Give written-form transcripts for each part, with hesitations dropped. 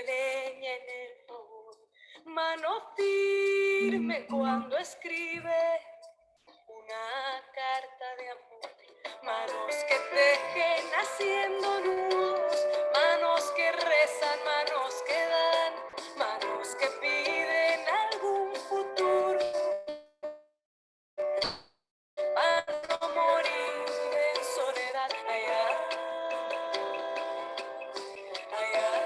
pone leña en el fogón. Mano firme cuando escribe una carta de amor. Manos que tejen haciendo nudos, manos que rezan, manos que dan, manos que piden algún futuro para no morir en soledad. Ay, ay, ay, ay.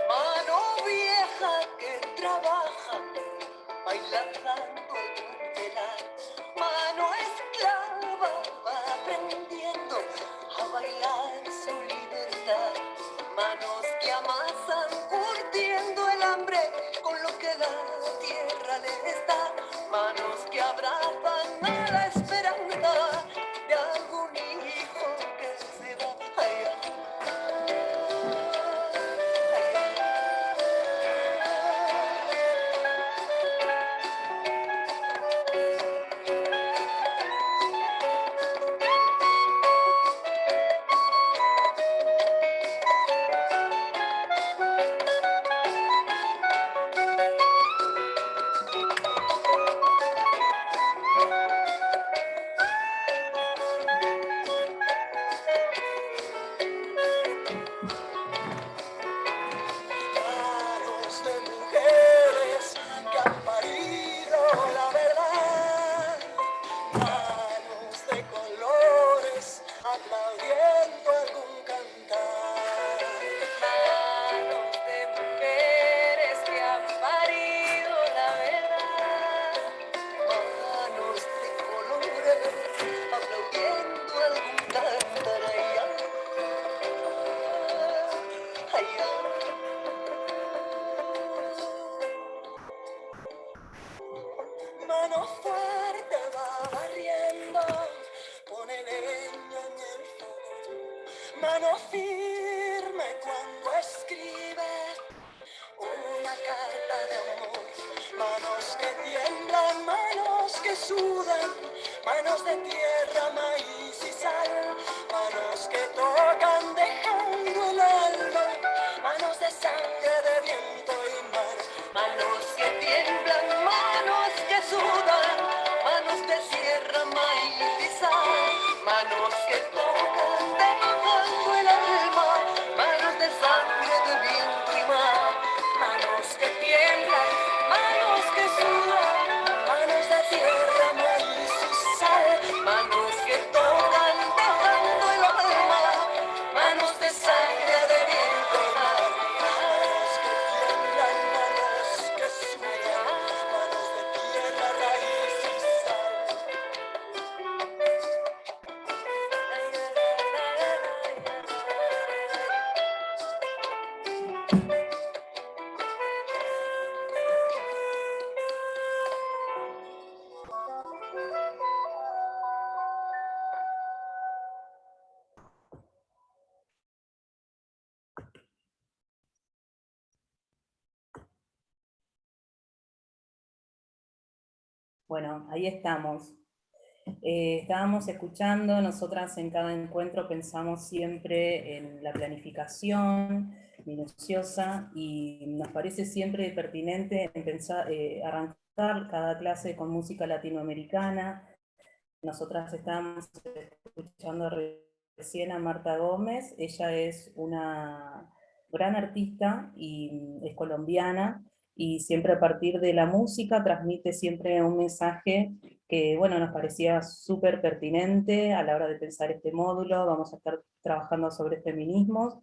Mano vieja que trabaja, bailando algún telar. Mano esclava va aprendiendo a bailar su libertad. Manos que amasan curtiendo el hambre con lo que la tierra les da. Manos que abrazan a la esperanza de algún hijo que se va. Ay, ay, ay, manos de mujeres que han parido la verdad, manos de colores aplaudiendo algún cantar, manos de mujeres que han parido la verdad, manos de colores aplaudiendo algún cantar. Ay, ay, ay. Mano fuerte va barriendo, pone leña en el fogón. Mano firme cuando escribe una carta de amor. Manos que tiemblan, manos que sudan, manos de tierra, maíz y sal. Manos que tocan dejando el alma, manos de sangre, de viento y mar. Manos que tiemblan, manos que sudan, manos de sierra, maíz y sal. Manos que tocan dejando el alma, manos de sangre, de viento y mar. Manos que tiemblan, manos que sudan, manos de tierra, maíz y sal. Manos que tocan dejando el alma, manos de sangre, de viento y mar. Manos que tiemblan, manos que sudan, manos de tierra, raíz y sal. Bueno, ahí estamos. Estábamos escuchando, nosotras en cada encuentro pensamos siempre en la planificación minuciosa y nos parece siempre pertinente arrancar cada clase con música latinoamericana. Nosotras estábamos escuchando recién a Marta Gómez, ella es una gran artista y es colombiana, y siempre a partir de la música transmite siempre un mensaje que, bueno, nos parecía súper pertinente a la hora de pensar este módulo. Vamos a estar trabajando sobre feminismos,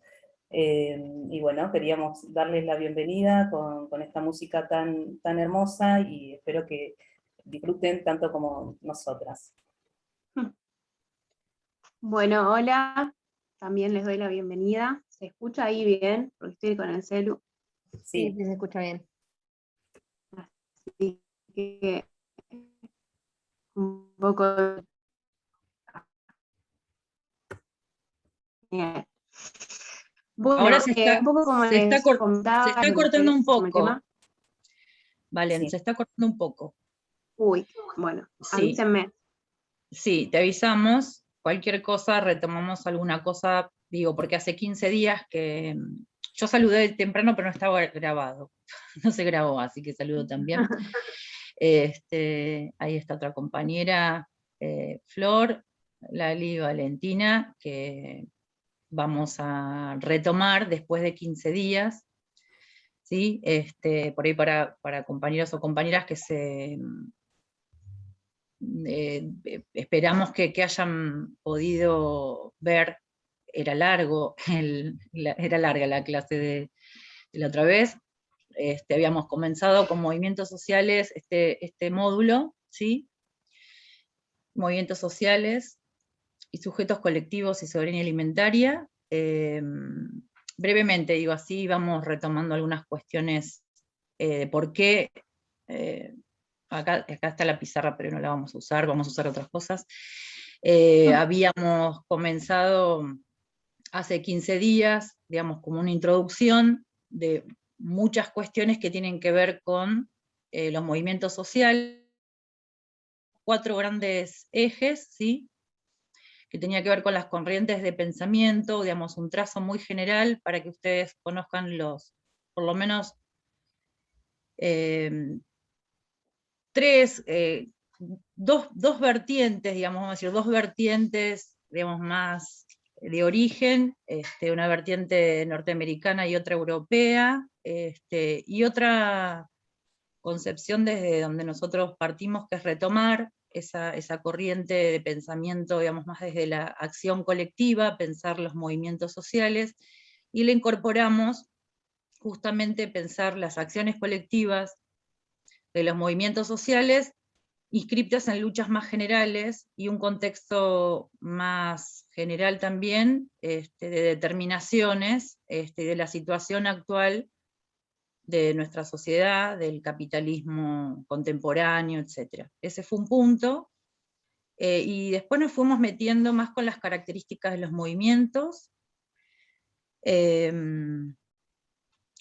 y bueno, queríamos darles la bienvenida con esta música tan hermosa, y espero que disfruten tanto como nosotras. Bueno, hola, también les doy la bienvenida. ¿Se escucha ahí bien? Porque estoy con el celu. Sí, se escucha bien. Así que un poco... Bien. Bueno, Ahora se está, un poco como se está les comentaba, se está lo cortando que un es como el poco. tema. Valen, Sí. se está cortando un poco. Uy, bueno, Sí. avísenme. Sí, te avisamos. cualquier cosa retomamos alguna cosa, digo, porque hace 15 días que yo saludé temprano, pero no estaba grabado, no se grabó, así que saludo también. Ahí está otra compañera, Flor, Lali y Valentina, que vamos a retomar después de 15 días, ¿sí? Por ahí para compañeros o compañeras que esperamos que hayan podido ver, era largo, era larga la clase de la otra vez. Habíamos comenzado con movimientos sociales, este módulo, ¿sí? Movimientos sociales y sujetos colectivos y soberanía alimentaria. Brevemente, digo así, vamos retomando algunas cuestiones de por qué. Acá está la pizarra, pero no la vamos a usar otras cosas. Habíamos comenzado hace 15 días, digamos, como una introducción de muchas cuestiones que tienen que ver con los movimientos sociales, 4 grandes ejes, ¿sí? Que tenía que ver con las corrientes de pensamiento, digamos, un trazo muy general para que ustedes conozcan por lo menos, dos vertientes, digamos, vamos a decir, dos vertientes, digamos, más de origen, una vertiente norteamericana y otra europea, y otra concepción desde donde nosotros partimos, que es retomar esa corriente de pensamiento, digamos, más desde la acción colectiva, pensar los movimientos sociales, y le incorporamos justamente pensar las acciones colectivas de los movimientos sociales inscriptas en luchas más generales y un contexto más general también, de determinaciones de la situación actual de nuestra sociedad, del capitalismo contemporáneo, etc. Ese fue un punto, y después nos fuimos metiendo más con las características de los movimientos.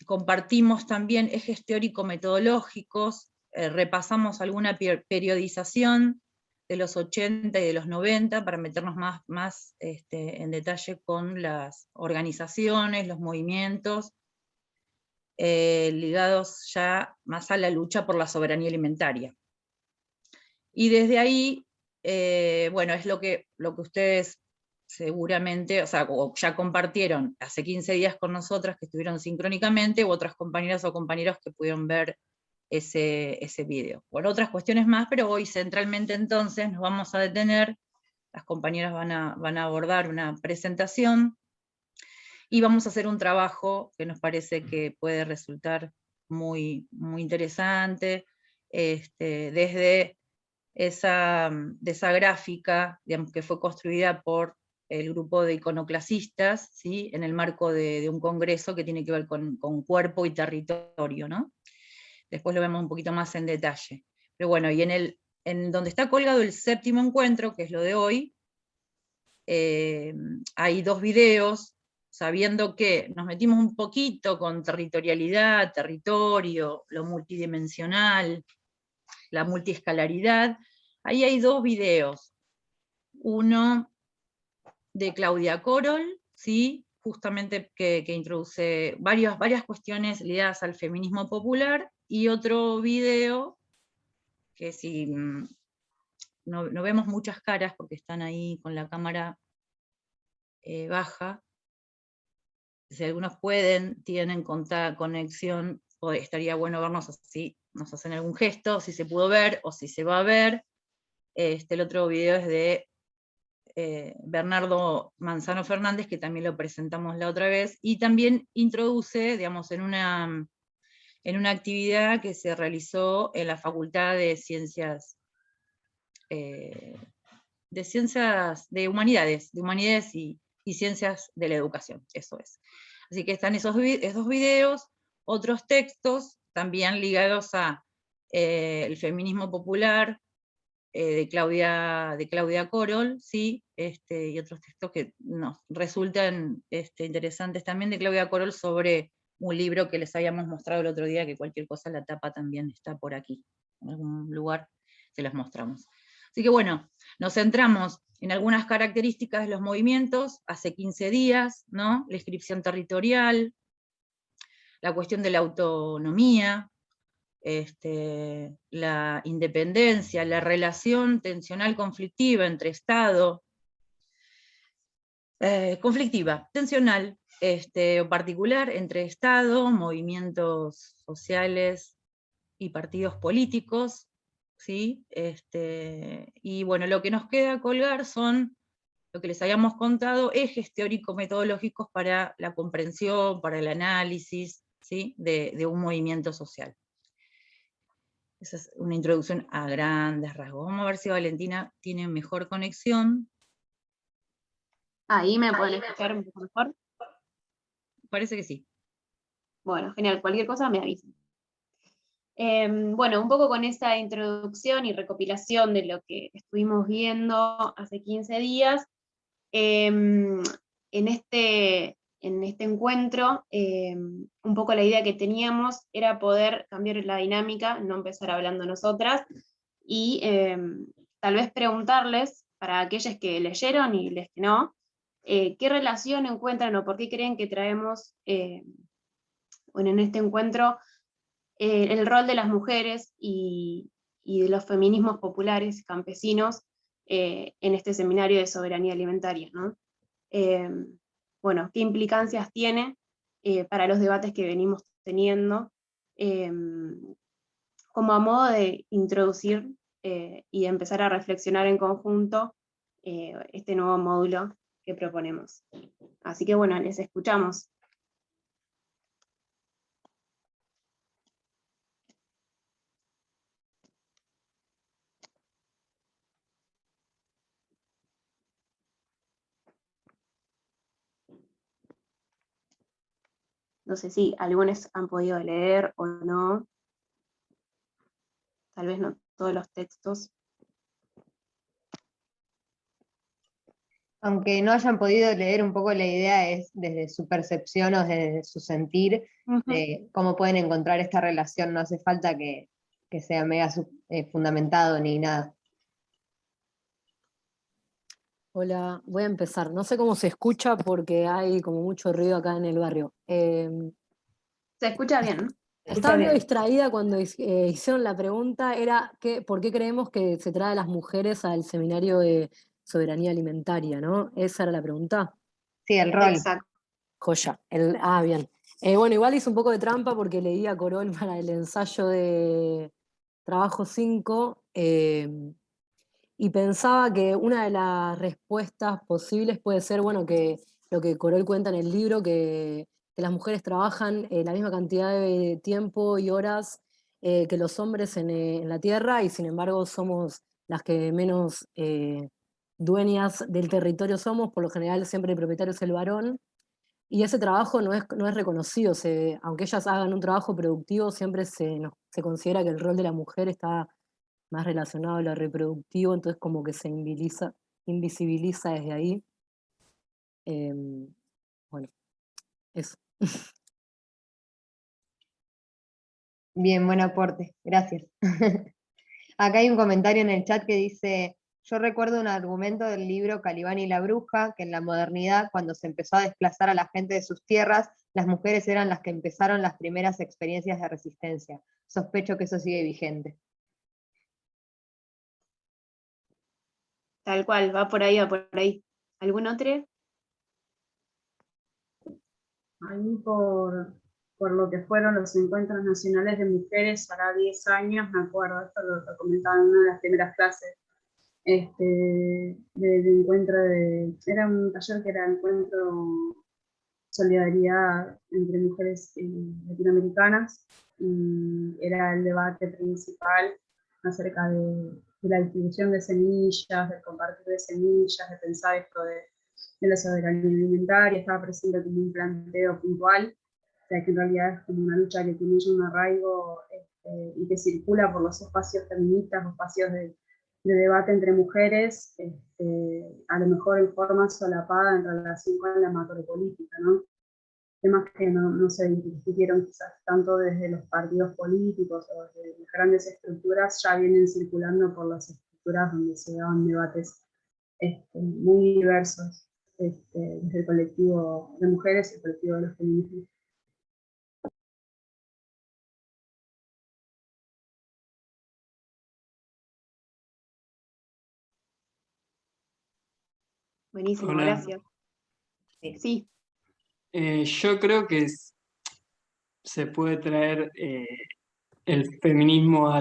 Compartimos también ejes teórico-metodológicos, repasamos alguna periodización de los 80 y de los 90 para meternos más en detalle con las organizaciones, los movimientos, ligados ya más a la lucha por la soberanía alimentaria. Y desde ahí, bueno, es lo que ustedes seguramente, o sea, o ya compartieron hace 15 días con nosotras, que estuvieron sincrónicamente, u otras compañeras o compañeros que pudieron ver ese video. Bueno, otras cuestiones más, pero hoy centralmente entonces nos vamos a detener, las compañeras van a abordar una presentación, y vamos a hacer un trabajo que nos parece que puede resultar muy, muy interesante, desde esa gráfica, digamos, que fue construida por el grupo de iconoclasistas, ¿sí? En el marco de un congreso que tiene que ver con cuerpo y territorio, ¿no? Después lo vemos un poquito más en detalle. Pero bueno, y en donde está colgado el 7º encuentro, que es lo de hoy, hay 2 videos, sabiendo que nos metimos un poquito con territorialidad, territorio, lo multidimensional, la multiescalaridad. Ahí hay 2 videos. Uno de Claudia Corol, ¿sí? Justamente que introduce varias cuestiones ligadas al feminismo popular, y otro video que si no vemos muchas caras porque están ahí con la cámara baja, si algunos tienen conexión, estaría bueno vernos así, nos hacen algún gesto, si se pudo ver o si se va a ver. El otro video es de Bernardo Manzano Fernández, que también lo presentamos la otra vez, y también introduce, digamos, en una actividad que se realizó en la Facultad de Ciencias, de Humanidades y Ciencias de la Educación, eso es. Así que están esos 2 videos, otros textos también ligados a el feminismo popular, de Claudia Corol, ¿sí? Y otros textos que nos resultan interesantes también de Claudia Corol, sobre un libro que les habíamos mostrado el otro día, que cualquier cosa, la tapa también está por aquí, en algún lugar se las mostramos. Así que bueno, nos centramos en algunas características de los movimientos, hace 15 días, ¿no? La inscripción territorial, la cuestión de la autonomía, la independencia, la relación tensional conflictiva entre Estado, conflictiva, tensional, o particular entre Estado, movimientos sociales y partidos políticos, ¿sí? Y bueno, lo que nos queda colgar son, lo que les habíamos contado, ejes teórico-metodológicos para la comprensión, para el análisis, ¿sí? de un movimiento social. Esa es una introducción a grandes rasgos. Vamos a ver si Valentina tiene mejor conexión. Ahí me pueden escuchar un poco mejor. Parece que sí. Bueno, genial, cualquier cosa me avisan. Bueno, un poco con esa introducción y recopilación de lo que estuvimos viendo hace 15 días, en este encuentro, un poco la idea que teníamos era poder cambiar la dinámica, no empezar hablando nosotras, y tal vez preguntarles, para aquellos que leyeron y los que no, qué relación encuentran o por qué creen que traemos, bueno, en este encuentro, el rol de las mujeres y de los feminismos populares campesinos en este seminario de soberanía alimentaria, ¿no? Bueno, qué implicancias tiene para los debates que venimos teniendo, como a modo de introducir y de empezar a reflexionar en conjunto este nuevo módulo que proponemos. Así que bueno, les escuchamos. No sé si algunos han podido leer o no. Tal vez no todos los textos. Aunque no hayan podido leer, un poco la idea es desde su percepción o desde su sentir, cómo pueden encontrar esta relación. No hace falta que sea mega fundamentado ni nada. Hola, voy a empezar. No sé cómo se escucha porque hay como mucho ruido acá en el barrio. Se escucha bien, ¿no? Estaba medio distraída cuando hicieron la pregunta, era ¿por qué creemos que se trae a las mujeres al seminario de soberanía alimentaria, ¿no? Esa era la pregunta. Sí, el rol. Exacto. Joya. Bien. Bueno, igual hice un poco de trampa porque leí a Corol para el ensayo de trabajo 5, y pensaba que una de las respuestas posibles puede ser, bueno, que lo que Corol cuenta en el libro, que las mujeres trabajan la misma cantidad de tiempo y horas que los hombres en la tierra, y sin embargo somos las que menos dueñas del territorio somos. Por lo general siempre el propietario es el varón, y ese trabajo no es reconocido. Aunque ellas hagan un trabajo productivo, siempre se considera que el rol de la mujer está más relacionado a lo reproductivo, entonces como que se invisibiliza desde ahí. Bueno, eso. Bien, buen aporte, gracias. Acá hay un comentario en el chat que dice: yo recuerdo un argumento del libro Calibán y la bruja, que en la modernidad, cuando se empezó a desplazar a la gente de sus tierras, las mujeres eran las que empezaron las primeras experiencias de resistencia. Sospecho que eso sigue vigente. Tal cual, va por ahí, va por ahí. ¿Algún otro? Ahí por lo que fueron los encuentros nacionales de mujeres, hará 10 años, me acuerdo, esto lo comentaba en una de las primeras clases, del encuentro era un taller que era encuentro solidaridad entre mujeres latinoamericanas, y era el debate principal acerca de la distribución de semillas, del compartir de semillas, de pensar esto de la soberanía alimentaria. Estaba presente como un planteo puntual, o sea, que en realidad es como una lucha que tiene un arraigo y que circula por los espacios feministas, los espacios de debate entre mujeres, a lo mejor en forma solapada en relación con la macropolítica, ¿no? Temas que no se discutieron quizás tanto desde los partidos políticos o desde las grandes estructuras, ya vienen circulando por las estructuras donde se daban debates muy diversos, desde el colectivo de mujeres y el colectivo de los feminismos. Buenísimo, Hola. gracias. Sí. Yo creo que se puede traer el feminismo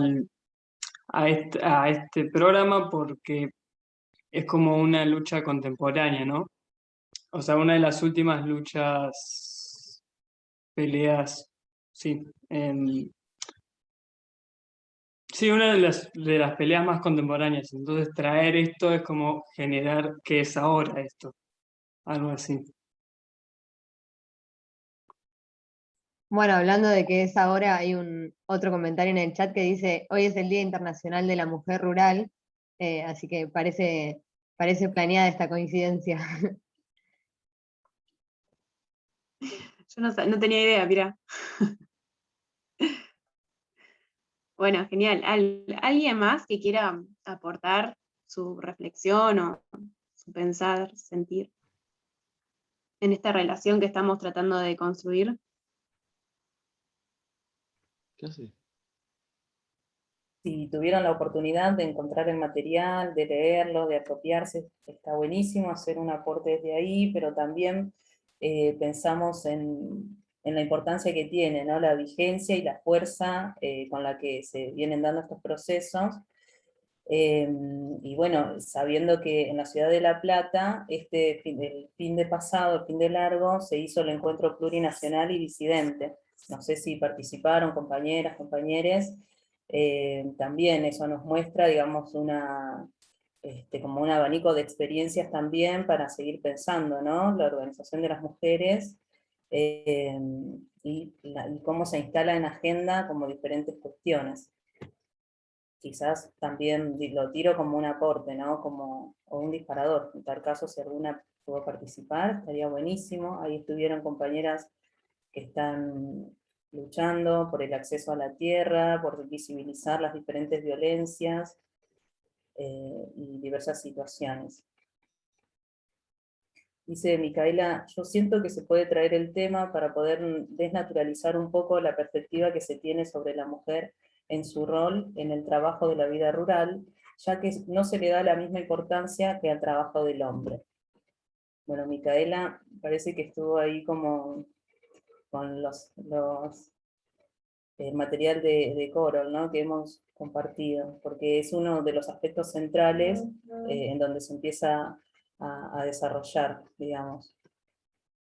a este programa porque es como una lucha contemporánea, ¿no? O sea, una de las últimas luchas, peleas, sí. Sí, una de las peleas más contemporáneas. Entonces traer esto es como generar que es ahora esto, algo así. Bueno, hablando de que es ahora, hay otro comentario en el chat que dice, hoy es el Día Internacional de la Mujer Rural, así que parece planeada esta coincidencia. Yo no tenía idea, mirá. Bueno, genial. ¿Alguien más que quiera aportar su reflexión o su pensar, sentir en esta relación que estamos tratando de construir? ¿Qué hace? Si tuvieron la oportunidad de encontrar el material, de leerlo, de apropiarse, está buenísimo hacer un aporte desde ahí, pero también pensamos en la importancia que tiene, ¿no? La vigencia y la fuerza con la que se vienen dando estos procesos. Y bueno, sabiendo que en la ciudad de La Plata, el fin de largo, se hizo el encuentro plurinacional y disidente. No sé si participaron compañeras, compañeres. También eso nos muestra, digamos, como un abanico de experiencias también para seguir pensando, ¿no? La organización de las mujeres y cómo se instala en agenda como diferentes cuestiones. Quizás también lo tiro como un aporte, ¿no? O un disparador. En tal caso, si alguna pudo participar, estaría buenísimo. Ahí estuvieron compañeras que están luchando por el acceso a la tierra, por visibilizar las diferentes violencias y diversas situaciones. Dice Micaela, yo siento que se puede traer el tema para poder desnaturalizar un poco la perspectiva que se tiene sobre la mujer en su rol en el trabajo de la vida rural, ya que no se le da la misma importancia que al trabajo del hombre. Bueno, Micaela parece que estuvo ahí como con el material de Corol, ¿no? Que hemos compartido, porque es uno de los aspectos centrales en donde se empieza a desarrollar, digamos.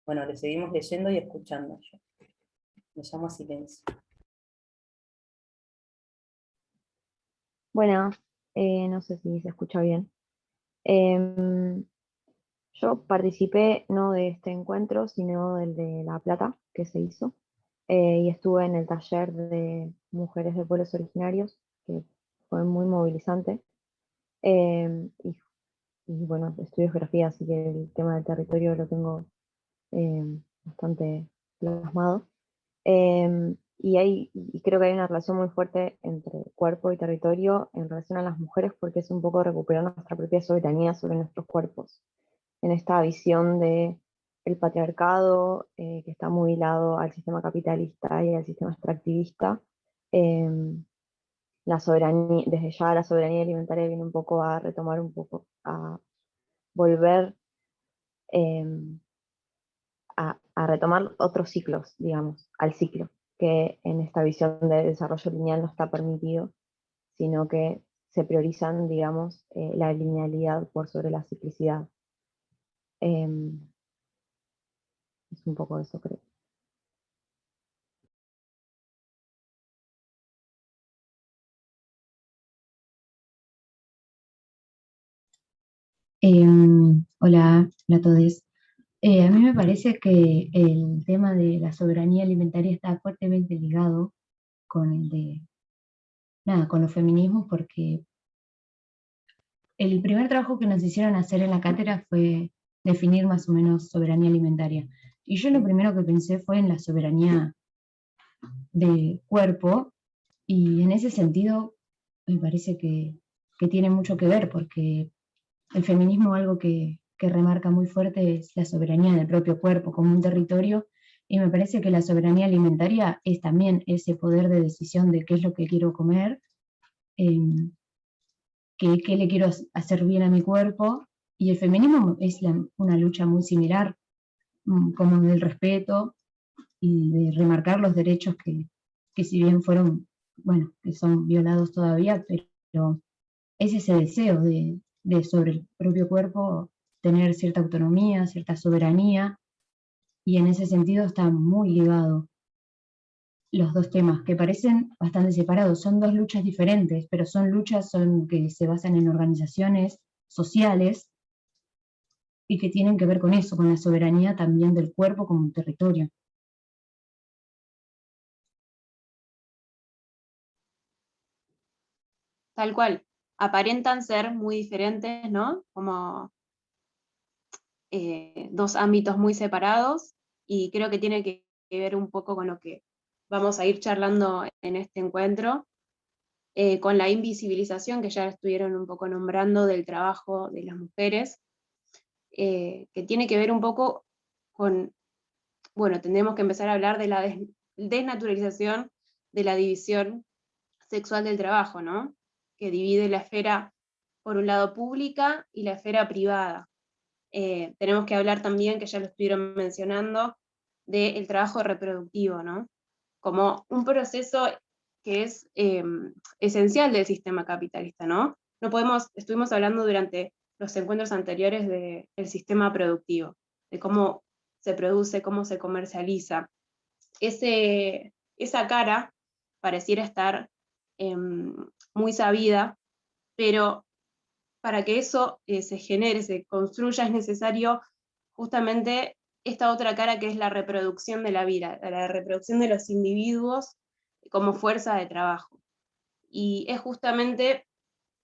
Bueno, le seguimos leyendo y escuchando. Me llamo a silencio. Bueno, no sé si se escucha bien. Yo participé no de este encuentro, sino del de La Plata, que se hizo, y estuve en el taller de mujeres de pueblos originarios, que fue muy movilizante. Y bueno, estudio geografía, así que el tema del territorio lo tengo bastante plasmado. Y creo que hay una relación muy fuerte entre cuerpo y territorio en relación a las mujeres, porque es un poco recuperar nuestra propia soberanía sobre nuestros cuerpos, en esta visión de el patriarcado que está muy hilado al sistema capitalista y al sistema extractivista. La soberanía, desde ya la soberanía alimentaria viene un poco a retomar un poco, a volver a retomar otros ciclos, digamos, al ciclo, que en esta visión de desarrollo lineal no está permitido, sino que se priorizan, digamos, la linealidad por sobre la ciclicidad. Es un poco eso, creo. Hola a todos. A mí me parece que el tema de la soberanía alimentaria está fuertemente ligado con el de, nada, con los feminismos, porque el primer trabajo que nos hicieron hacer en la cátedra fue definir más o menos soberanía alimentaria. Y yo lo primero que pensé fue en la soberanía de cuerpo, y en ese sentido me parece que tiene mucho que ver, porque el feminismo algo que remarca muy fuerte es la soberanía del propio cuerpo como un territorio, y me parece que la soberanía alimentaria es también ese poder de decisión de qué es lo que quiero comer, qué le quiero hacer bien a mi cuerpo, y el feminismo es una lucha muy similar, como del respeto y de remarcar los derechos que si bien fueron, bueno, que son violados todavía, pero es ese deseo de sobre el propio cuerpo tener cierta autonomía, cierta soberanía, y en ese sentido están muy ligados los dos temas, que parecen bastante separados. Son dos luchas diferentes, pero son luchas que se basan en organizaciones sociales y que tienen que ver con eso, con la soberanía también del cuerpo como un territorio. Tal cual. Aparentan ser muy diferentes, ¿no? Como dos ámbitos muy separados, y creo que tiene que ver un poco con lo que vamos a ir charlando en este encuentro, con la invisibilización que ya estuvieron un poco nombrando del trabajo de las mujeres, que tiene que ver un poco con, bueno, tendremos que empezar a hablar de la desnaturalización de la división sexual del trabajo, ¿no? Que divide la esfera, por un lado, pública y la esfera privada. Tenemos que hablar también, que ya lo estuvieron mencionando, del trabajo reproductivo, ¿no? Como un proceso que es esencial del sistema capitalista, ¿no? No podemos, estuvimos hablando durante los encuentros anteriores del sistema productivo, de cómo se produce, cómo se comercializa. Esa cara pareciera estar muy sabida, pero para que eso se genere, se construya, es necesario justamente esta otra cara, que es la reproducción de la vida, la reproducción de los individuos como fuerza de trabajo. Y es justamente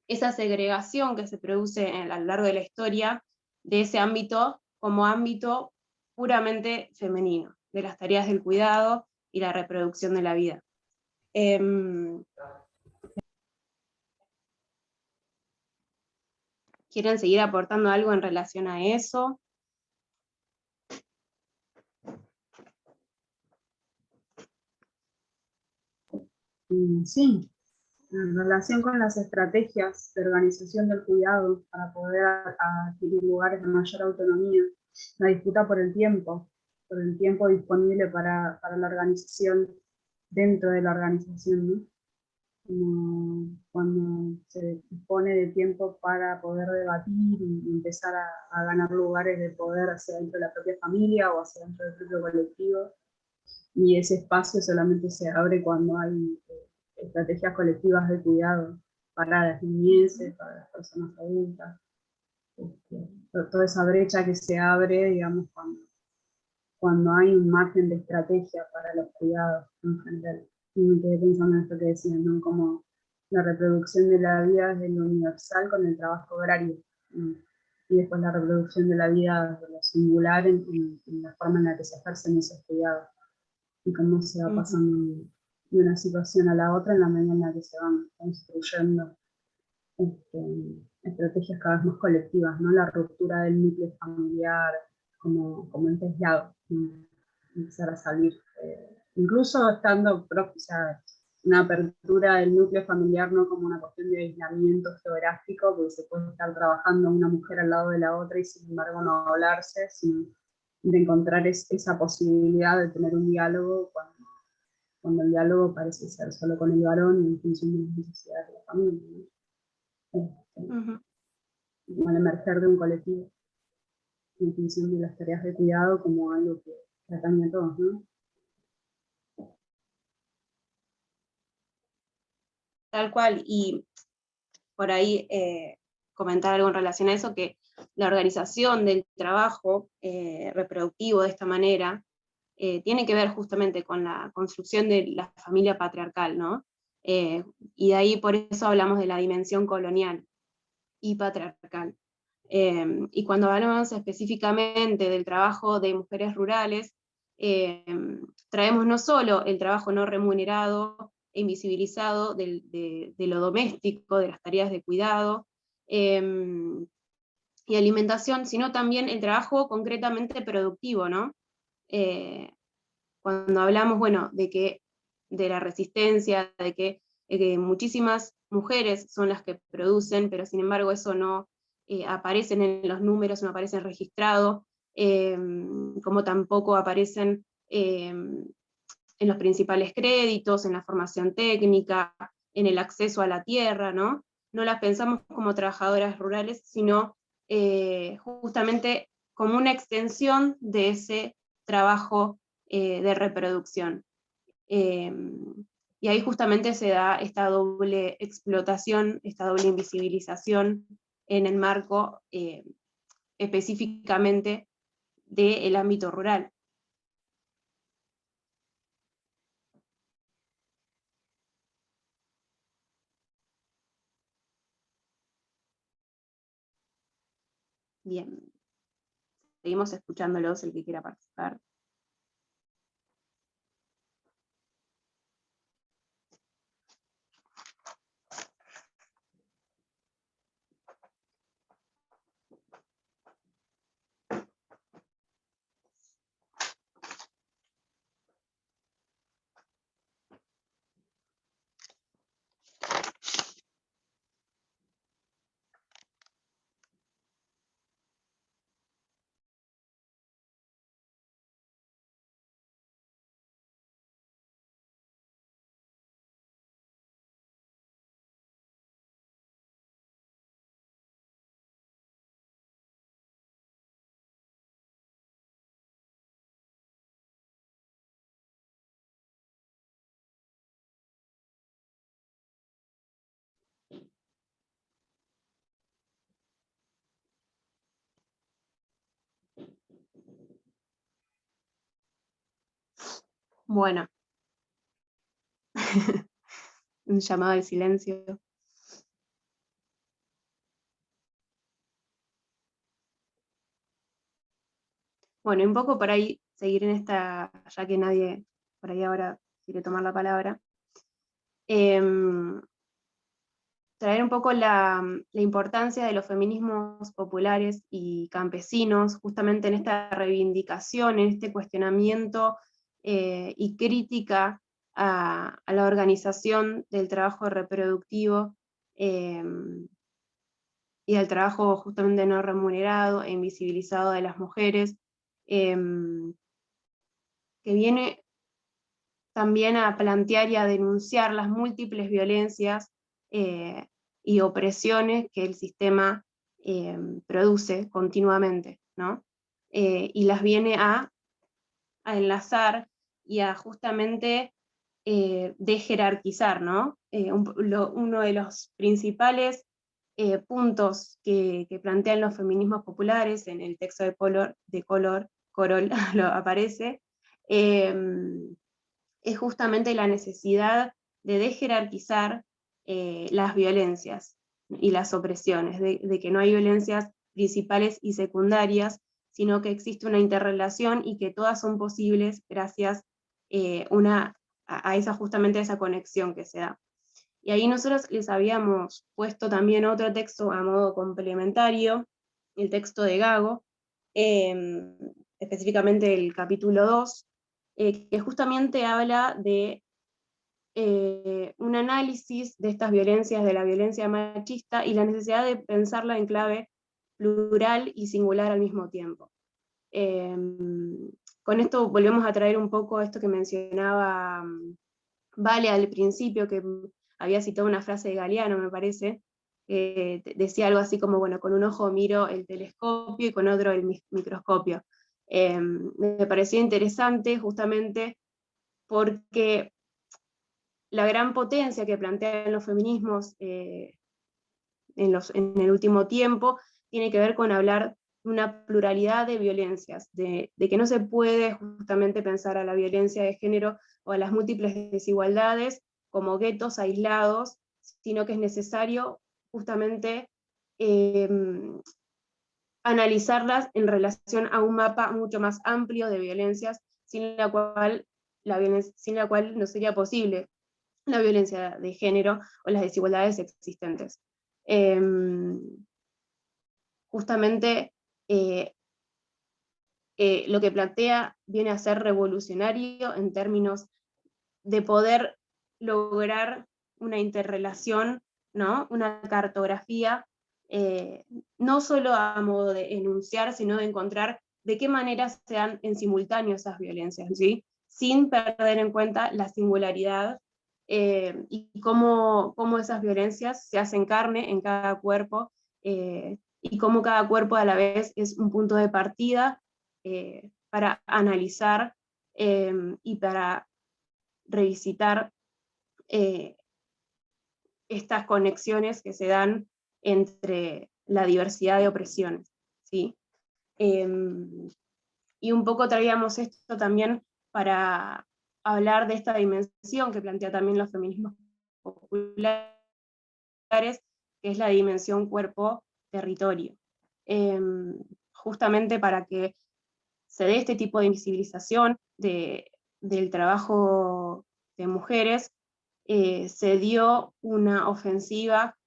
esa segregación que se produce a lo largo de la historia de ese ámbito como ámbito puramente femenino, de las tareas del cuidado y la reproducción de la vida. ¿Quieren seguir aportando algo en relación a eso? Sí, en relación con las estrategias de organización del cuidado para poder adquirir lugares de mayor autonomía, la disputa por el tiempo disponible para la organización dentro de la organización, ¿no? Como cuando se dispone de tiempo para poder debatir y empezar a ganar lugares de poder hacia dentro de la propia familia o hacia dentro del propio colectivo, y ese espacio solamente se abre cuando hay estrategias colectivas de cuidado para las niñeces, para las personas adultas. Toda esa brecha que se abre, digamos, cuando hay un margen de estrategia para los cuidados en general. Y me quedé pensando en esto que decían, ¿no? Como la reproducción de la vida es de lo universal con el trabajo agrario, ¿no? Y después la reproducción de la vida de lo singular en la forma en la que se ejercen esos cuidados, y cómo se va pasando de una situación a la otra en la medida en la que se van construyendo estrategias cada vez más colectivas, ¿no? La ruptura del núcleo familiar como ente aislado, empezar a salir, incluso estando, o sea, una apertura del núcleo familiar no como una cuestión de aislamiento geográfico, porque se puede estar trabajando una mujer al lado de la otra y sin embargo no hablarse, sino de encontrar esa posibilidad de tener un diálogo cuando el diálogo parece ser solo con el varón y en función de las necesidades de la familia, ¿no? Al emerger de un colectivo en función de las tareas de cuidado como algo que atañe a todos, ¿no? Tal cual, y por ahí comentar algo en relación a eso, que la organización del trabajo reproductivo de esta manera tiene que ver justamente con la construcción de la familia patriarcal, ¿no? Y de ahí por eso hablamos de la dimensión colonial y patriarcal. Y cuando hablamos específicamente del trabajo de mujeres rurales, traemos no solo el trabajo no remunerado e invisibilizado de lo doméstico, de las tareas de cuidado, y alimentación, sino también el trabajo concretamente productivo, ¿no? Cuando hablamos, bueno, de la resistencia, de que muchísimas mujeres son las que producen, pero sin embargo eso no aparecen en los números, no aparecen registrados, como tampoco aparecen en los principales créditos, en la formación técnica, en el acceso a la tierra, ¿no? No las pensamos como trabajadoras rurales, sino justamente como una extensión de ese trabajo de reproducción. Y ahí justamente se da esta doble explotación, esta doble invisibilización en el marco específicamente del ámbito rural. Bien, seguimos escuchándolos, el que quiera participar. Bueno, un llamado al silencio. Bueno, un poco por ahí seguir en esta, ya que nadie por ahí ahora quiere tomar la palabra, traer un poco la importancia de los feminismos populares y campesinos, justamente en esta reivindicación, en este cuestionamiento y crítica a la organización del trabajo reproductivo y al trabajo justamente no remunerado e invisibilizado de las mujeres, que viene también a plantear y a denunciar las múltiples violencias y opresiones que el sistema produce continuamente, ¿no? Y las viene a enlazar y a justamente de-jerarquizar, ¿no? Uno de los principales puntos que plantean los feminismos populares, en el texto de Corol lo aparece, es justamente la necesidad de desjerarquizar las violencias y las opresiones, de que no hay violencias principales y secundarias, sino que existe una interrelación y que todas son posibles gracias a esa, justamente a esa conexión que se da. Y ahí nosotros les habíamos puesto también otro texto a modo complementario, el texto de Gago, específicamente el capítulo 2, que justamente habla de un análisis de estas violencias, de la violencia machista, y la necesidad de pensarla en clave plural y singular al mismo tiempo. Con esto volvemos a traer un poco esto que mencionaba Vale al principio, que había citado una frase de Galeano, me parece, decía algo así como, bueno, con un ojo miro el telescopio y con otro el microscopio. Me pareció interesante justamente porque la gran potencia que plantean los feminismos en el último tiempo tiene que ver con hablar de una pluralidad de violencias, de que no se puede justamente pensar a la violencia de género o a las múltiples desigualdades como guetos aislados, sino que es necesario justamente analizarlas en relación a un mapa mucho más amplio de violencias, sin la cual no sería posible la violencia de género o las desigualdades existentes. justamente lo que plantea viene a ser revolucionario en términos de poder lograr una interrelación, ¿no? Una cartografía, no solo a modo de enunciar, sino de encontrar de qué manera se dan en simultáneo esas violencias, ¿sí? Sin perder en cuenta la singularidad y cómo esas violencias se hacen carne en cada cuerpo, y cómo cada cuerpo a la vez es un punto de partida para analizar y para revisitar estas conexiones que se dan entre la diversidad de opresiones, ¿sí? Y un poco traíamos esto también para hablar de esta dimensión que plantea también los feminismos populares, que es la dimensión cuerpo-territorio. Justamente para que se dé este tipo de invisibilización del trabajo de mujeres, se dio una ofensiva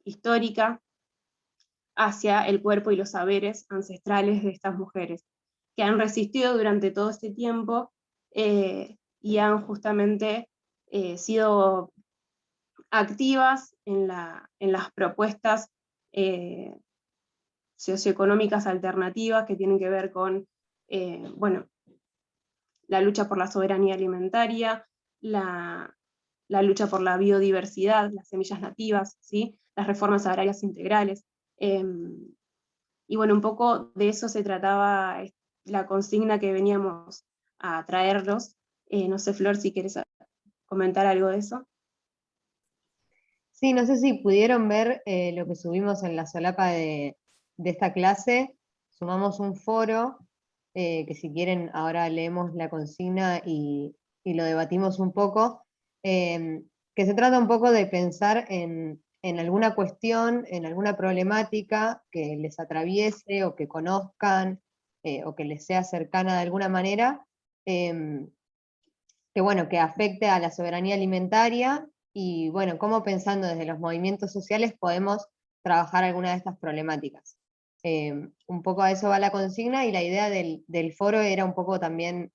histórica hacia el cuerpo y los saberes ancestrales de estas mujeres, que han resistido durante todo este tiempo y han justamente sido activas en las propuestas socioeconómicas alternativas que tienen que ver con, bueno, la lucha por la soberanía alimentaria, la lucha por la biodiversidad, las semillas nativas, ¿sí? Las reformas agrarias integrales. Y bueno, un poco de eso se trataba la consigna que veníamos a traerlos. No sé, Flor, si quieres comentar algo de eso. Sí, no sé si pudieron ver lo que subimos en la solapa de esta clase. Sumamos un foro, que si quieren ahora leemos la consigna y lo debatimos un poco, que se trata un poco de pensar en alguna cuestión, en alguna problemática que les atraviese o que conozcan, o que les sea cercana de alguna manera, que bueno, que afecte a la soberanía alimentaria, y bueno, cómo pensando desde los movimientos sociales podemos trabajar alguna de estas problemáticas. Un poco a eso va la consigna, y la idea del foro era un poco también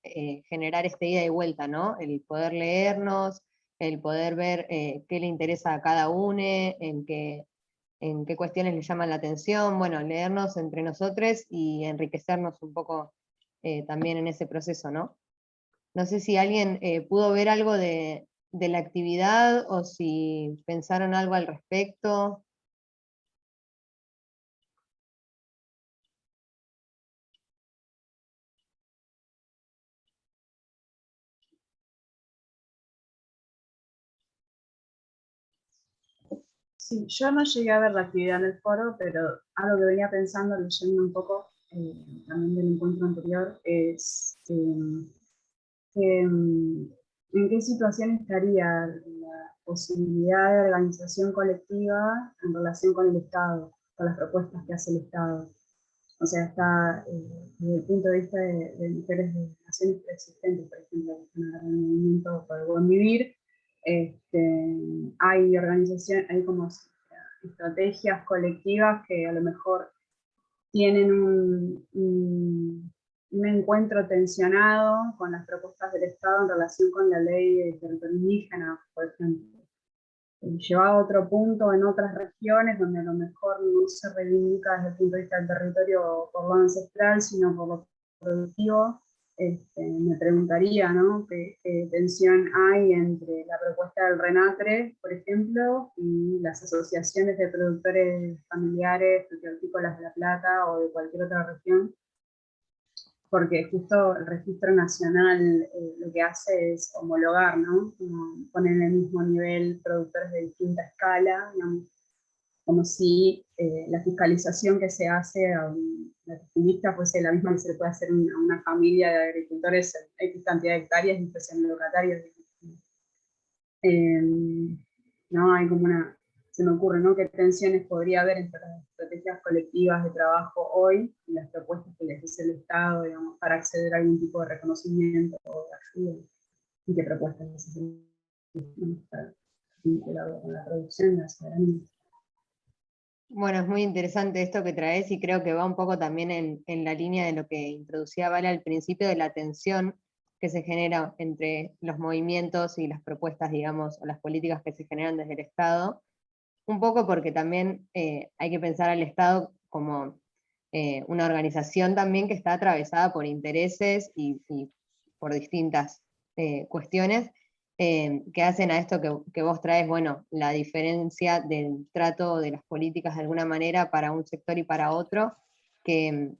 generar esta ida y vuelta, ¿no? El poder leernos, el poder ver qué le interesa a cada uno, en qué cuestiones le llaman la atención, bueno, leernos entre nosotros y enriquecernos un poco también en ese proceso, ¿no? No sé si alguien pudo ver algo de la actividad o si pensaron algo al respecto. Sí, yo no llegué a ver la actividad en el foro, pero algo que venía pensando, leyendo un poco también del encuentro anterior, es en qué situación estaría la posibilidad de organización colectiva en relación con el Estado, con las propuestas que hace el Estado. O sea, está desde el punto de vista de mujeres de naciones preexistentes, por ejemplo, en el movimiento por el buen vivir, hay organización, hay como estrategias colectivas que a lo mejor tienen un encuentro tensionado con las propuestas del Estado en relación con la ley de territorio indígena, por ejemplo. Llevado a otro punto en otras regiones donde a lo mejor no se reivindica desde el punto de vista del territorio por lo ancestral, sino por lo productivo. Me preguntaría, ¿no? ¿Qué tensión hay entre la propuesta del RENATRE, por ejemplo, y las asociaciones de productores familiares, hortícolas de La Plata o de cualquier otra región? Porque justo el registro nacional lo que hace es homologar, ¿no? Poner en el mismo nivel productores de distinta escala, digamos, como si la fiscalización que se hace a un latifundista fuese la misma que se le puede hacer a una familia de agricultores en X cantidad de hectáreas y fuesen locatarios. ¿No? Hay como se me ocurre, ¿no? ¿Qué tensiones podría haber entre las estrategias colectivas de trabajo hoy y las propuestas que les hace el Estado, digamos, para acceder a algún tipo de reconocimiento o de ayuda? ¿Y qué propuestas les hacen para vincularlo con la producción y la soberanía? Bueno, es muy interesante esto que traes y creo que va un poco también en la línea de lo que introducía Vale al principio, de la tensión que se genera entre los movimientos y las propuestas, digamos, o las políticas que se generan desde el Estado, un poco porque también hay que pensar al Estado como una organización también que está atravesada por intereses y por distintas cuestiones que hacen a esto que vos traes, bueno, la diferencia del trato de las políticas de alguna manera para un sector y para otro, que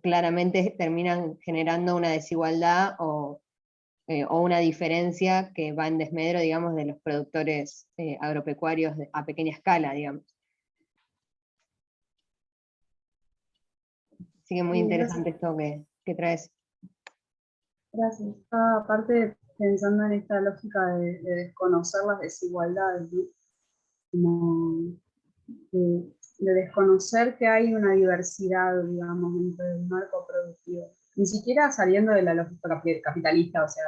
claramente terminan generando una desigualdad o una diferencia que va en desmedro, digamos, de los productores agropecuarios a pequeña escala, digamos. Así que muy Sí, interesante esto que traes. gracias. Aparte, pensando en esta lógica de desconocer las desigualdades, ¿no? Como de desconocer que hay una diversidad, digamos, dentro del marco productivo. Ni siquiera saliendo de la lógica capitalista, o sea,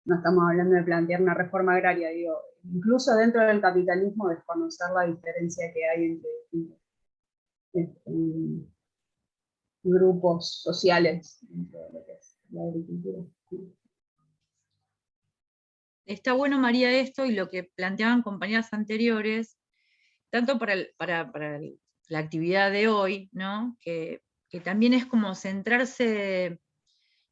no estamos hablando de plantear una reforma agraria, digo, incluso dentro del capitalismo desconocer la diferencia que hay entre distintos grupos sociales dentro de lo que es la agricultura. Está bueno, María, esto y lo que planteaban compañeras anteriores, tanto para la actividad de hoy, ¿no? Que también es como centrarse,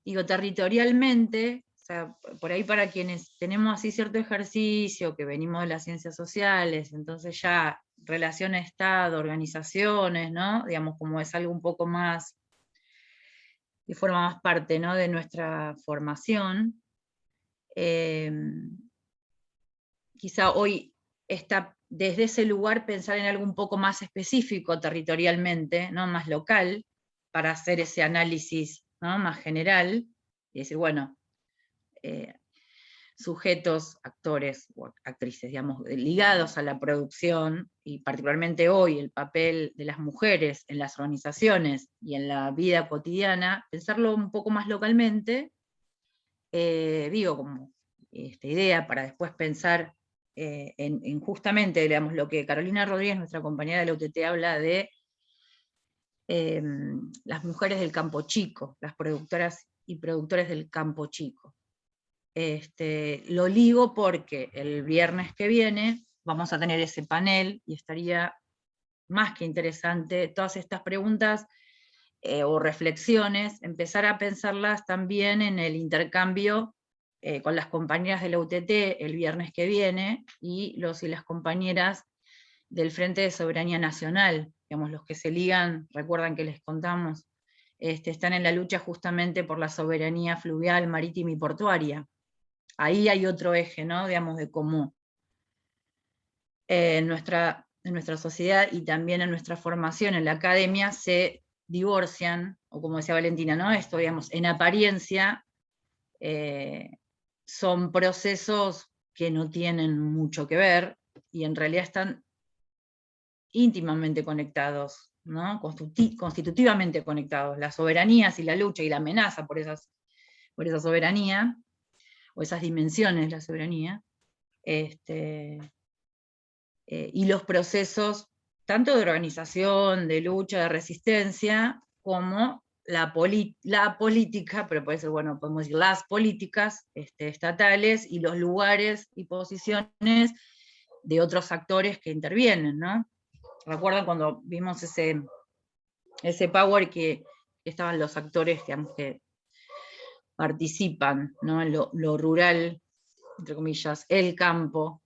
digo, territorialmente, o sea, por ahí para quienes tenemos así cierto ejercicio, que venimos de las ciencias sociales, entonces ya relación Estado, organizaciones, ¿no? Digamos, como es algo un poco más, que forma más parte, ¿no? De nuestra formación. Quizá hoy está desde ese lugar pensar en algo un poco más específico territorialmente, ¿no? Más local, para hacer ese análisis, ¿no? Más general, y decir, bueno, sujetos, actores o actrices, digamos, ligados a la producción, y particularmente hoy el papel de las mujeres en las organizaciones y en la vida cotidiana, pensarlo un poco más localmente, digo, como esta idea para después pensar en justamente, digamos, lo que Carolina Rodríguez, nuestra compañera de la UTT, habla de las mujeres del campo chico, las productoras y productores del campo chico. Lo ligo porque el viernes que viene vamos a tener ese panel y estaría más que interesante todas estas preguntas o reflexiones, empezar a pensarlas también en el intercambio con las compañeras de la UTT el viernes que viene, y los y las compañeras del Frente de Soberanía Nacional, digamos, los que se ligan, recuerdan que les contamos, están en la lucha justamente por la soberanía fluvial, marítima y portuaria. Ahí hay otro eje, ¿no? Digamos, de cómo en nuestra sociedad y también en nuestra formación en la academia se divorcian, o como decía Valentina, ¿no? Esto, digamos, en apariencia son procesos que no tienen mucho que ver, y en realidad están íntimamente conectados, ¿no? Constitutivamente conectados, las soberanías y la lucha y la amenaza por esa soberanía, o esas dimensiones de la soberanía, y los procesos tanto de organización, de lucha, de resistencia, como la política, pero puede ser, bueno, podemos decir las políticas estatales y los lugares y posiciones de otros actores que intervienen, ¿no? ¿Recuerdan cuando vimos ese power que estaban los actores, digamos, que participan, ¿no? En lo rural, entre comillas, el campo,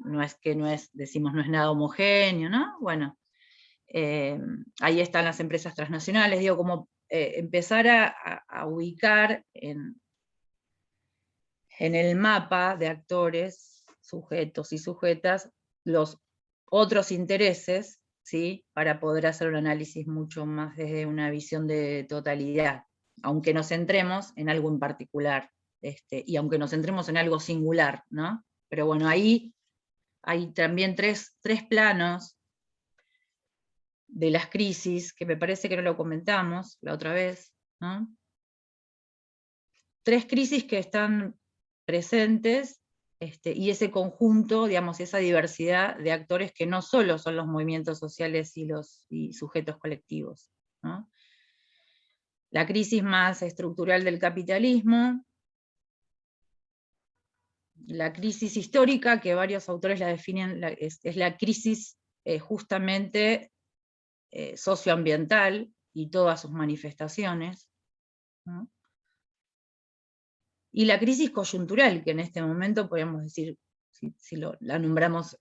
no es, decimos, no es nada homogéneo, ¿no? Bueno, ahí están las empresas transnacionales, digo, como empezar a ubicar en el mapa de actores, sujetos y sujetas, los otros intereses, ¿sí? Para poder hacer un análisis mucho más desde una visión de totalidad, aunque nos centremos en algo en particular, y aunque nos centremos en algo singular, ¿no? Pero bueno, ahí hay también tres planos de las crisis, que me parece que no lo comentamos la otra vez, ¿no? Tres crisis que están presentes y ese conjunto, digamos, esa diversidad de actores que no solo son los movimientos sociales y sujetos colectivos, ¿no? La crisis más estructural del capitalismo, la crisis histórica, que varios autores la definen, es la crisis justamente socioambiental y todas sus manifestaciones, ¿no? Y la crisis coyuntural, que en este momento podríamos decir, si la nombramos,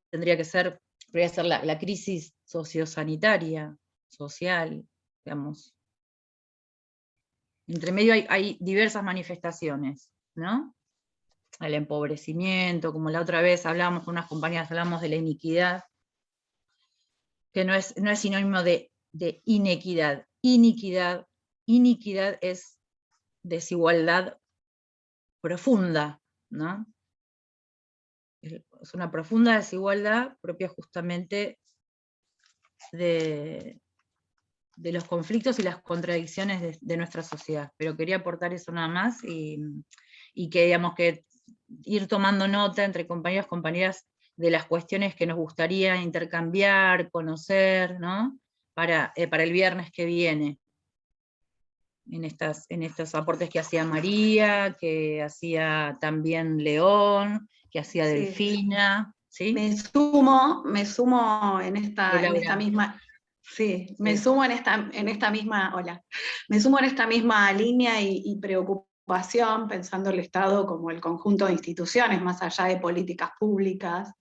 podría ser la crisis sociosanitaria, social, digamos. Entre medio hay diversas manifestaciones, ¿no? El empobrecimiento, como la otra vez hablábamos con unas compañeras, hablamos de la iniquidad, que no es sinónimo de inequidad. Iniquidad es desigualdad profunda, ¿no? Es una profunda desigualdad propia justamente de los conflictos y las contradicciones de nuestra sociedad. Pero quería aportar eso nada más, y que, digamos, que ir tomando nota entre compañeros y compañeras de las cuestiones que nos gustaría intercambiar, conocer, ¿no? Para el viernes que viene. En estos aportes que hacía María, que hacía también León, que hacía Sí. Delfina, ¿sí? Me sumo en esta misma, sí, me sumo en esta misma, hola, me sumo en esta misma línea y preocupación, pensando el Estado como el conjunto de instituciones, más allá de políticas públicas,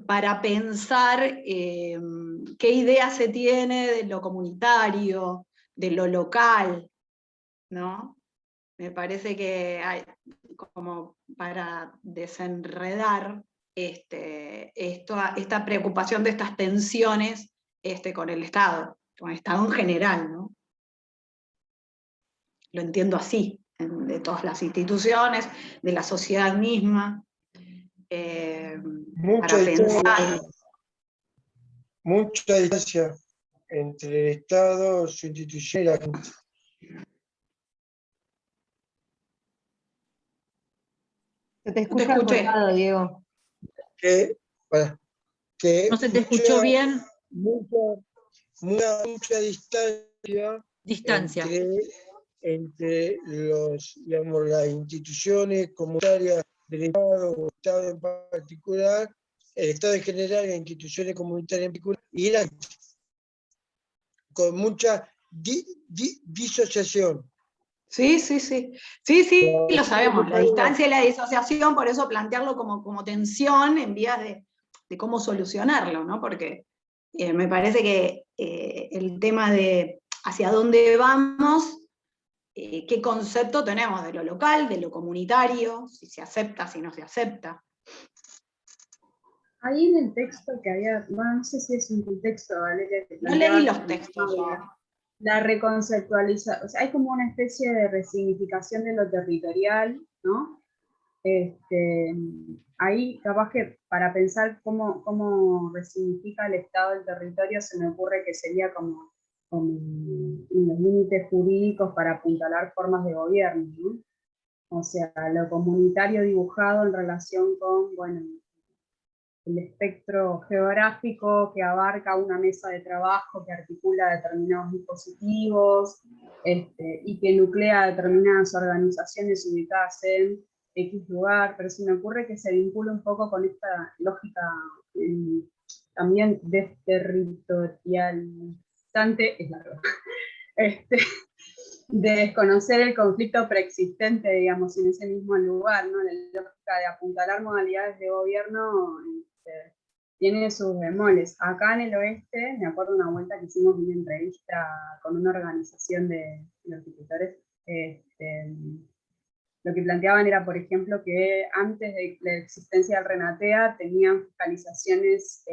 para pensar qué idea se tiene de lo comunitario, de lo local, ¿no? Me parece que hay, como para desenredar esta preocupación de estas tensiones con el Estado en general, ¿no? Lo entiendo así, de todas las instituciones, de la sociedad misma. Para pensar. Mucha distancia entre el Estado, su institución y la gente. Se te escucha cortado, Diego. No se te escuchó bien. Mucha distancia entre digamos, las instituciones comunitarias del Estado, o Estado en particular, el Estado en general, las instituciones comunitarias en particular, y la gente, con mucha disociación. Sí, lo sabemos, la distancia y la disociación, por eso plantearlo como tensión en vías de cómo solucionarlo, ¿no? Porque me parece que el tema de hacia dónde vamos, qué concepto tenemos de lo local, de lo comunitario, si se acepta, si no se acepta. Ahí en el texto que había, bueno, no sé si es un texto, Valeria, que no leí los textos. La reconceptualización, o sea, hay como una especie de resignificación de lo territorial, ¿no? Ahí capaz que para pensar cómo resignifica el Estado del territorio, se me ocurre que sería como los límites jurídicos para apuntalar formas de gobierno, ¿no? O sea, lo comunitario dibujado en relación con, bueno, el espectro geográfico que abarca una mesa de trabajo que articula determinados dispositivos y que nuclea determinadas organizaciones ubicadas en X lugar, pero se me ocurre que se vincula un poco con esta lógica también desterritorializante, es largo, de desconocer el conflicto preexistente, digamos, en ese mismo lugar, ¿no? La lógica de apuntalar modalidades de gobierno tiene sus bemoles. Acá en el oeste, me acuerdo una vuelta que hicimos una entrevista con una organización de los escritores, lo que planteaban era, por ejemplo, que antes de la existencia del Renatea tenían fiscalizaciones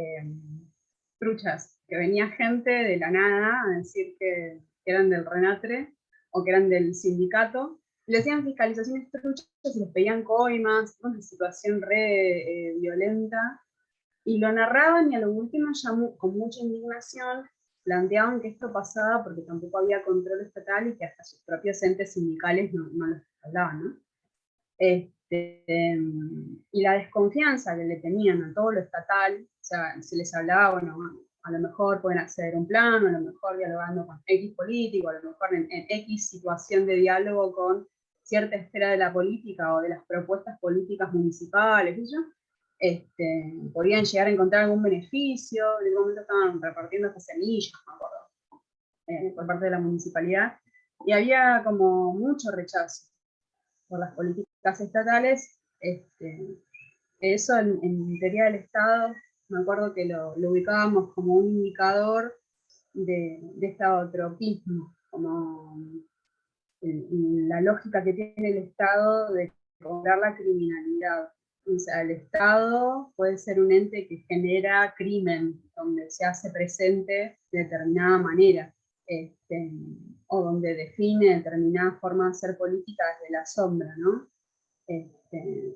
truchas, que venía gente de la nada a decir que eran del Renatre o que eran del sindicato, y le hacían fiscalizaciones truchas y les pedían coimas, una situación re violenta, y lo narraban y a lo último ya con mucha indignación planteaban que esto pasaba porque tampoco había control estatal y que hasta sus propios entes sindicales no los hablaban, ¿no? Y la desconfianza que le tenían a todo lo estatal, o sea, se les hablaba, bueno, a lo mejor pueden acceder a un plan, a lo mejor dialogando con X político, a lo mejor en X situación de diálogo con cierta esfera de la política o de las propuestas políticas municipales, podían llegar a encontrar algún beneficio. En algún momento estaban repartiendo estas semillas, me acuerdo, por parte de la municipalidad, y había como mucho rechazo por las políticas estatales. Eso en teoría del Estado, me acuerdo que lo ubicábamos como un indicador de estadotropismo, como la lógica que tiene el Estado de cobrar la criminalidad. O sea, el Estado puede ser un ente que genera crimen, donde se hace presente de determinada manera, o donde define determinadas formas de hacer política desde la sombra, ¿no?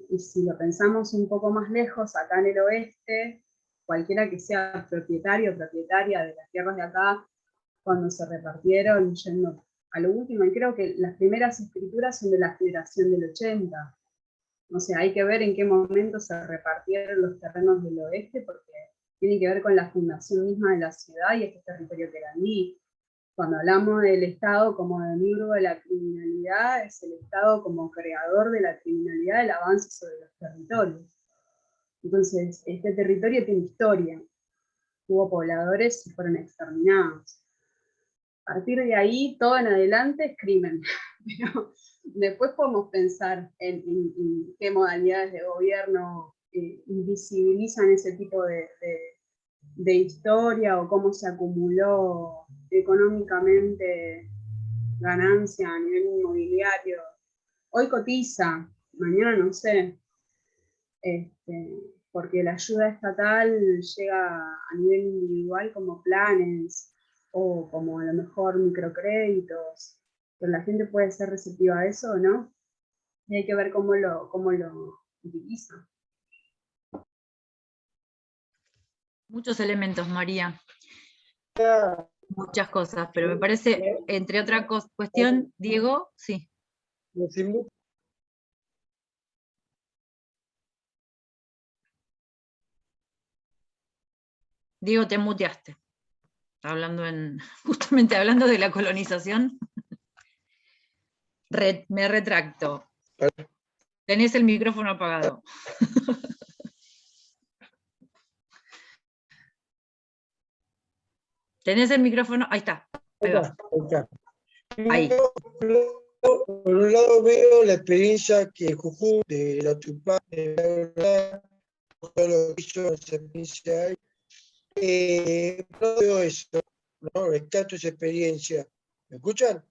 Y si lo pensamos un poco más lejos, acá en el oeste, cualquiera que sea propietario o propietaria de las tierras de acá, cuando se repartieron, yendo a lo último, y creo que las primeras escrituras son de la generación del 80. O sea, hay que ver en qué momento se repartieron los terrenos del oeste, porque tiene que ver con la fundación misma de la ciudad y este territorio querandí. Cuando hablamos del Estado como enemigo de la criminalidad, es el Estado como creador de la criminalidad, el avance sobre los territorios. Entonces, este territorio tiene historia. Hubo pobladores y fueron exterminados. A partir de ahí, todo en adelante es crimen. Pero después podemos pensar en qué modalidades de gobierno invisibilizan ese tipo de historia, o cómo se acumuló económicamente ganancia a nivel inmobiliario. Hoy cotiza, mañana no sé, porque la ayuda estatal llega a nivel individual como planes, o como a lo mejor microcréditos, pero la gente puede ser receptiva a eso o no, y hay que ver cómo lo utiliza. Muchos elementos, María. Muchas cosas, pero me parece, entre otra cuestión, Diego, sí. Diego, te muteaste. Justamente hablando de la colonización. Me retracto. Tenés el micrófono apagado. Tenés el micrófono, ahí está. Ahí va. Ahí. Por un lado veo la experiencia que Jujuy, de la Tupac, de la verdad, todo lo que hizo esa experiencia ahí. No veo eso, ¿no? Rescato esa experiencia. ¿Me escuchan?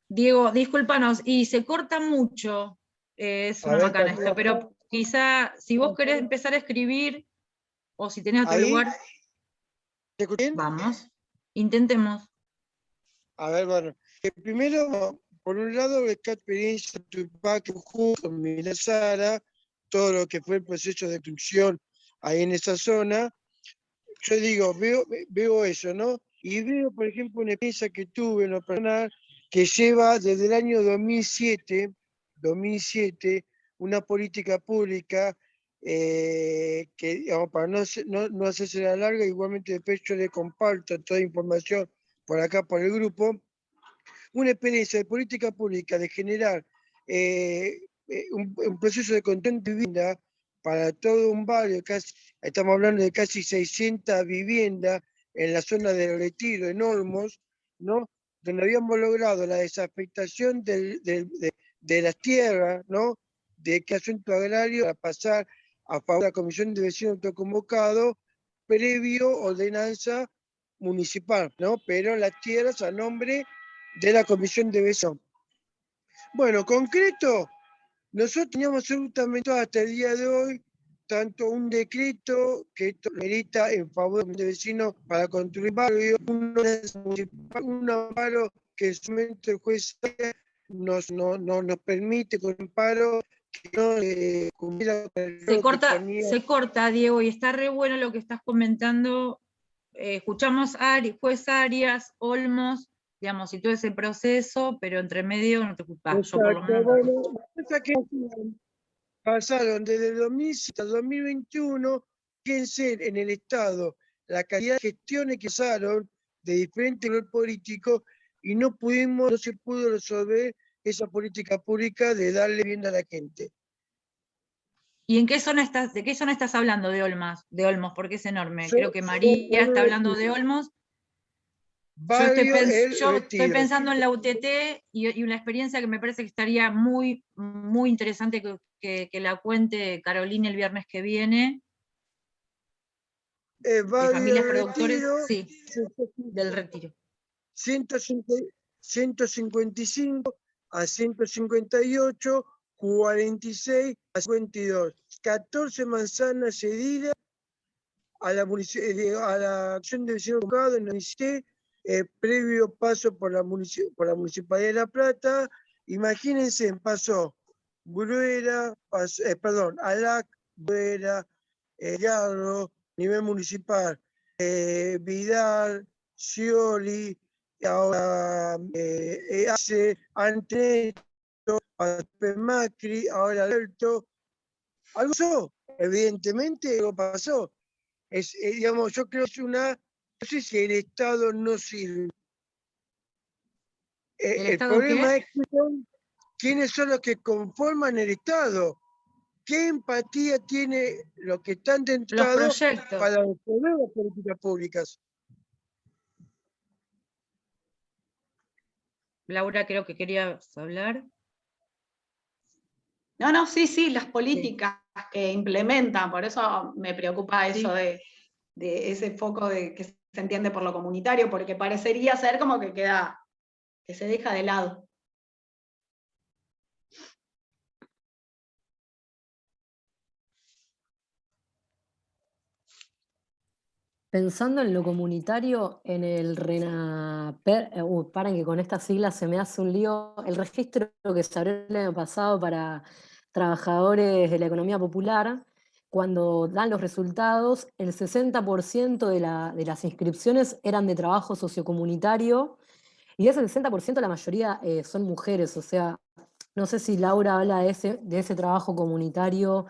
Diego, discúlpanos, y se corta mucho, es una macana esto, pero quizá si vos querés empezar a escribir, o si tenés otro lugar, vamos, intentemos. A ver, bueno, primero, por un lado, esta experiencia de Tupac, con Mina Sara, todo lo que fue el proceso de destrucción ahí en esa zona. Yo digo, veo eso, ¿no? Y veo, por ejemplo, una experiencia que tuve en lo personal, que lleva desde el año 2007, una política pública que, digamos, para no hacerse la larga, igualmente después yo le comparto toda información por acá, por el grupo, una experiencia de política pública de generar un proceso de control de vivienda para todo un barrio, estamos hablando de casi 600 viviendas en la zona del Retiro, en Olmos, ¿no? Donde habíamos logrado la desafectación de las tierras, ¿no? De qué asunto agrario, para pasar a favor de la Comisión de Vecinos autoconvocado, previo ordenanza municipal, ¿no? Pero las tierras a nombre de la Comisión de Vecinos. Bueno, concreto, nosotros teníamos absolutamente hasta el día de hoy tanto un decreto que merita en favor de vecinos para construir barrios, un amparo que solamente el juez nos permite con amparo que no cumpliera se corta, Diego, y está re bueno lo que estás comentando. Escuchamos a juez Arias, Olmos, digamos, y todo ese proceso, pero entre medio no te ocupás. Yo por lo menos pasaron desde 2007 a 2021, fíjense en el Estado, la cantidad de gestiones que pasaron de diferentes niveles políticos y no se pudo resolver esa política pública de darle vivienda a la gente. ¿Y en qué zona estás, de qué zona estás hablando de Olmos? Porque es enorme. Yo- Creo que María está hablando de Olmos. Yo estoy pensando en la UTT y una experiencia que me parece que estaría muy, muy interesante que la cuente Carolina el viernes que viene. De familias productores, sí, del Retiro. 155 a 158, 46 a 52. 14 manzanas cedidas a la acción de vecinos convocados en el previo paso por la Municipalidad de La Plata. Imagínense, pasó Bruera, Alac, Bruera, Yarro, nivel municipal, Vidal, Scioli, ahora hace antes Macri, ahora Alberto. Algo pasó, evidentemente algo pasó. Digamos, yo creo que es no sé si el Estado no sirve. El problema es quiénes son los que conforman el Estado. ¿Qué empatía tiene los que están dentro los proyectos para resolver las políticas públicas? Laura, creo que querías hablar. No, sí, las políticas que implementan, por eso me preocupa eso de ese foco de que se entiende por lo comunitario, porque parecería ser como que se deja de lado. Pensando en lo comunitario, en el RENAPER, paren que con estas siglas se me hace un lío, el registro que se abrió el año pasado para trabajadores de la economía popular, cuando dan los resultados, el 60% de las inscripciones eran de trabajo sociocomunitario, y de ese 60% la mayoría son mujeres, o sea, no sé si Laura habla de ese trabajo comunitario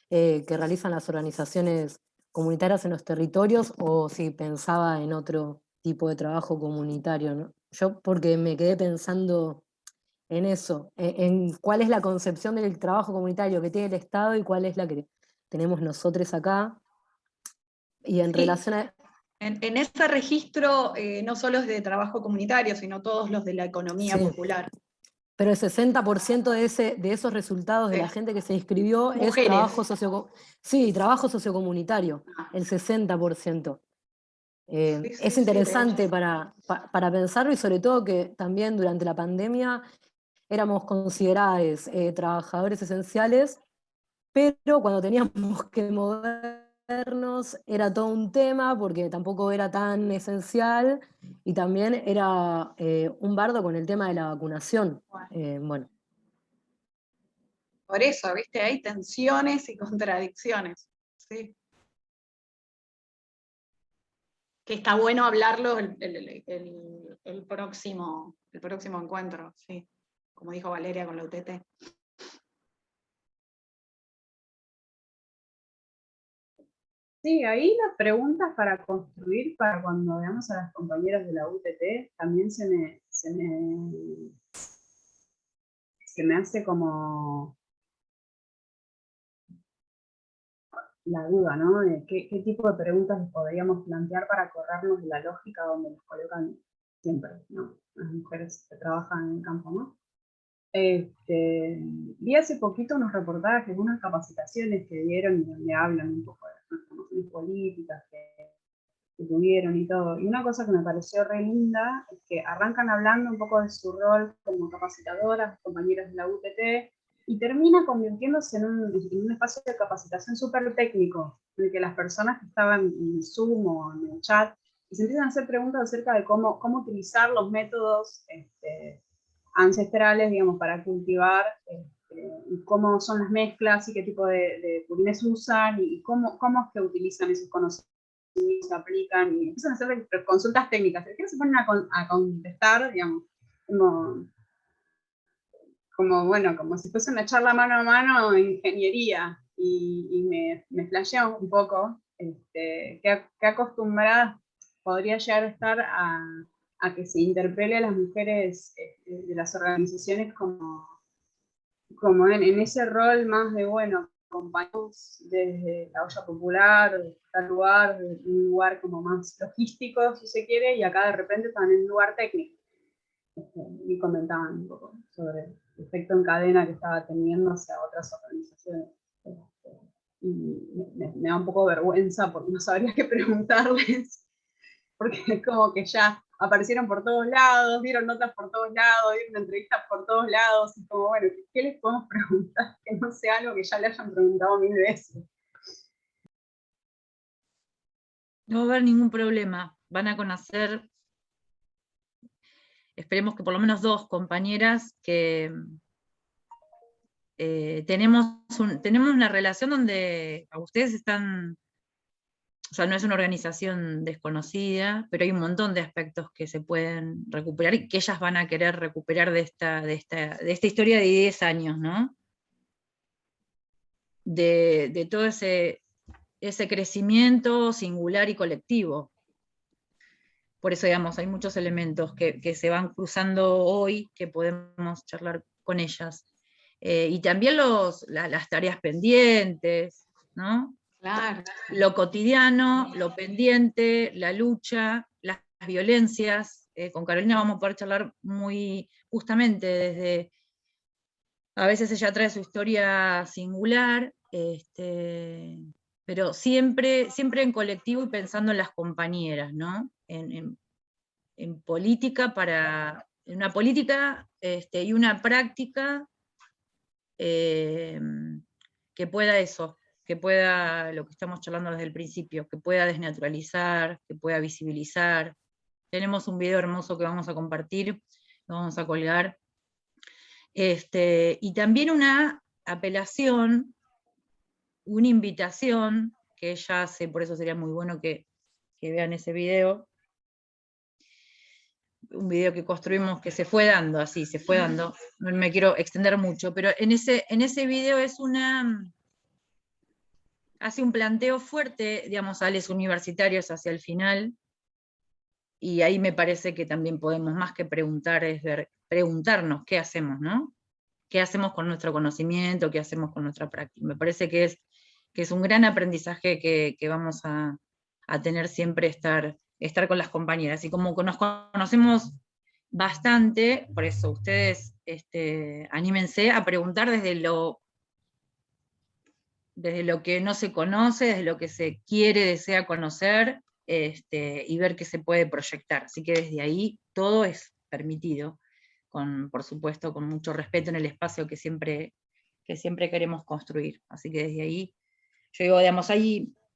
que realizan las organizaciones comunitarias en los territorios o si pensaba en otro tipo de trabajo comunitario, ¿no? Yo porque me quedé pensando en eso, en cuál es la concepción del trabajo comunitario que tiene el Estado y cuál es la que tenemos nosotros acá. Y en relación a... En ese registro no solo es de trabajo comunitario, sino todos los de la economía popular. Pero el 60% de esos resultados de la gente que se inscribió es trabajo sociocomunitario, el 60%. Es interesante para pensarlo y sobre todo que también durante la pandemia éramos considerados trabajadores esenciales, pero cuando teníamos que movernos era todo un tema porque tampoco era tan esencial y también era un bardo con el tema de la vacunación. Bueno. Por eso, ¿viste? Hay tensiones y contradicciones. ¿Sí? Que está bueno hablarlo el próximo encuentro, sí. Como dijo Valeria con la UTT. Sí, ahí las preguntas para construir, para cuando veamos a las compañeras de la UTT, también se me hace como la duda, ¿no? De qué tipo de preguntas les podríamos plantear para corrernos de la lógica donde nos colocan siempre, ¿no? Las mujeres que trabajan en el campo, ¿no? Vi hace poquito unos reportajes, unas capacitaciones que dieron y donde hablan un poco de las transformaciones políticas que tuvieron y todo. Y una cosa que me pareció re linda es que arrancan hablando un poco de su rol como capacitadoras, compañeras de la UTT, y termina convirtiéndose en un espacio de capacitación súper técnico, en el que las personas que estaban en Zoom o en el chat, y se empiezan a hacer preguntas acerca de cómo utilizar los métodos ancestrales, digamos, para cultivar, y cómo son las mezclas y qué tipo de purines usan, y cómo es que utilizan esos conocimientos, se aplican, y empiezan a hacer consultas técnicas. ¿Qué se ponen a contestar, digamos, como como si fuese una charla mano a mano en ingeniería, y me flasheó un poco qué acostumbradas podría llegar a estar a que se interpele a las mujeres de las organizaciones como en ese rol más de, bueno, acompañamos desde la olla popular, de tal lugar, de un lugar como más logístico, si se quiere, y acá de repente están en un lugar técnico. Y comentaban un poco sobre el efecto en cadena que estaba teniendo hacia otras organizaciones. Y me da un poco de vergüenza porque no sabría qué preguntarles, porque es como que ya aparecieron por todos lados, dieron notas por todos lados, dieron entrevistas por todos lados, y como, bueno, ¿qué les podemos preguntar que no sea algo que ya le hayan preguntado 1000 veces? No va a haber ningún problema, van a conocer, esperemos que por lo menos 2 compañeras que tenemos una relación donde ustedes están, o sea, no es una organización desconocida, pero hay un montón de aspectos que se pueden recuperar y que ellas van a querer recuperar de esta historia de 10 años, ¿no? De todo ese crecimiento singular y colectivo. Por eso, digamos, hay muchos elementos que se van cruzando hoy, que podemos charlar con ellas. Y también las tareas pendientes, ¿no? Claro. Lo cotidiano, lo pendiente, la lucha, las violencias. Con Carolina vamos a poder charlar muy justamente desde, a veces ella trae su historia singular, pero siempre en colectivo y pensando en las compañeras, ¿no? En política, en una política y una práctica que pueda eso, que pueda, lo que estamos charlando desde el principio, que pueda desnaturalizar, que pueda visibilizar. Tenemos un video hermoso que vamos a compartir, lo vamos a colgar. Y también una apelación, una invitación, que ella hace, por eso sería muy bueno que vean ese video, un video que construimos que se fue dando, así, se fue dando, no me quiero extender mucho, pero en ese video hace un planteo fuerte, digamos, a los universitarios hacia el final, y ahí me parece que también podemos, más que preguntar, es preguntarnos qué hacemos, ¿no? ¿Qué hacemos con nuestro conocimiento? ¿Qué hacemos con nuestra práctica? Me parece que es un gran aprendizaje que vamos a tener siempre, estar con las compañeras. Y como nos conocemos bastante, por eso ustedes anímense a preguntar desde lo que no se conoce, desde lo que se desea conocer, y ver qué se puede proyectar. Así que desde ahí todo es permitido, por supuesto, con mucho respeto en el espacio que siempre queremos construir. Así que desde ahí, yo digo, digamos,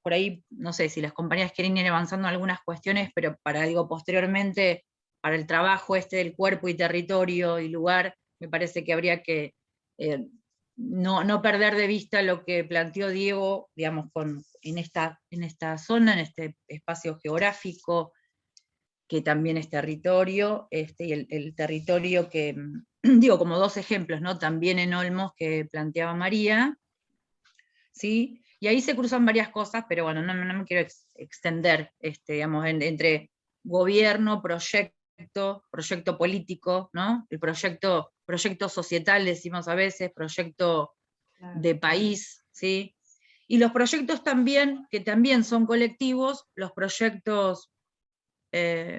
por ahí, no sé si las compañías quieren ir avanzando en algunas cuestiones, pero posteriormente, para el trabajo del cuerpo y territorio y lugar, me parece que habría que no perder de vista lo que planteó Diego, digamos, en esta zona, en este espacio geográfico, que también es territorio, y el territorio que, digo, como 2 ejemplos, ¿no? También en Olmos, que planteaba María, ¿sí? Y ahí se cruzan varias cosas, pero bueno, no me quiero extender, digamos, entre gobierno, proyecto político, ¿no? El proyecto societal, decimos a veces, proyecto de país, ¿sí? Y los proyectos también, que también son colectivos, los proyectos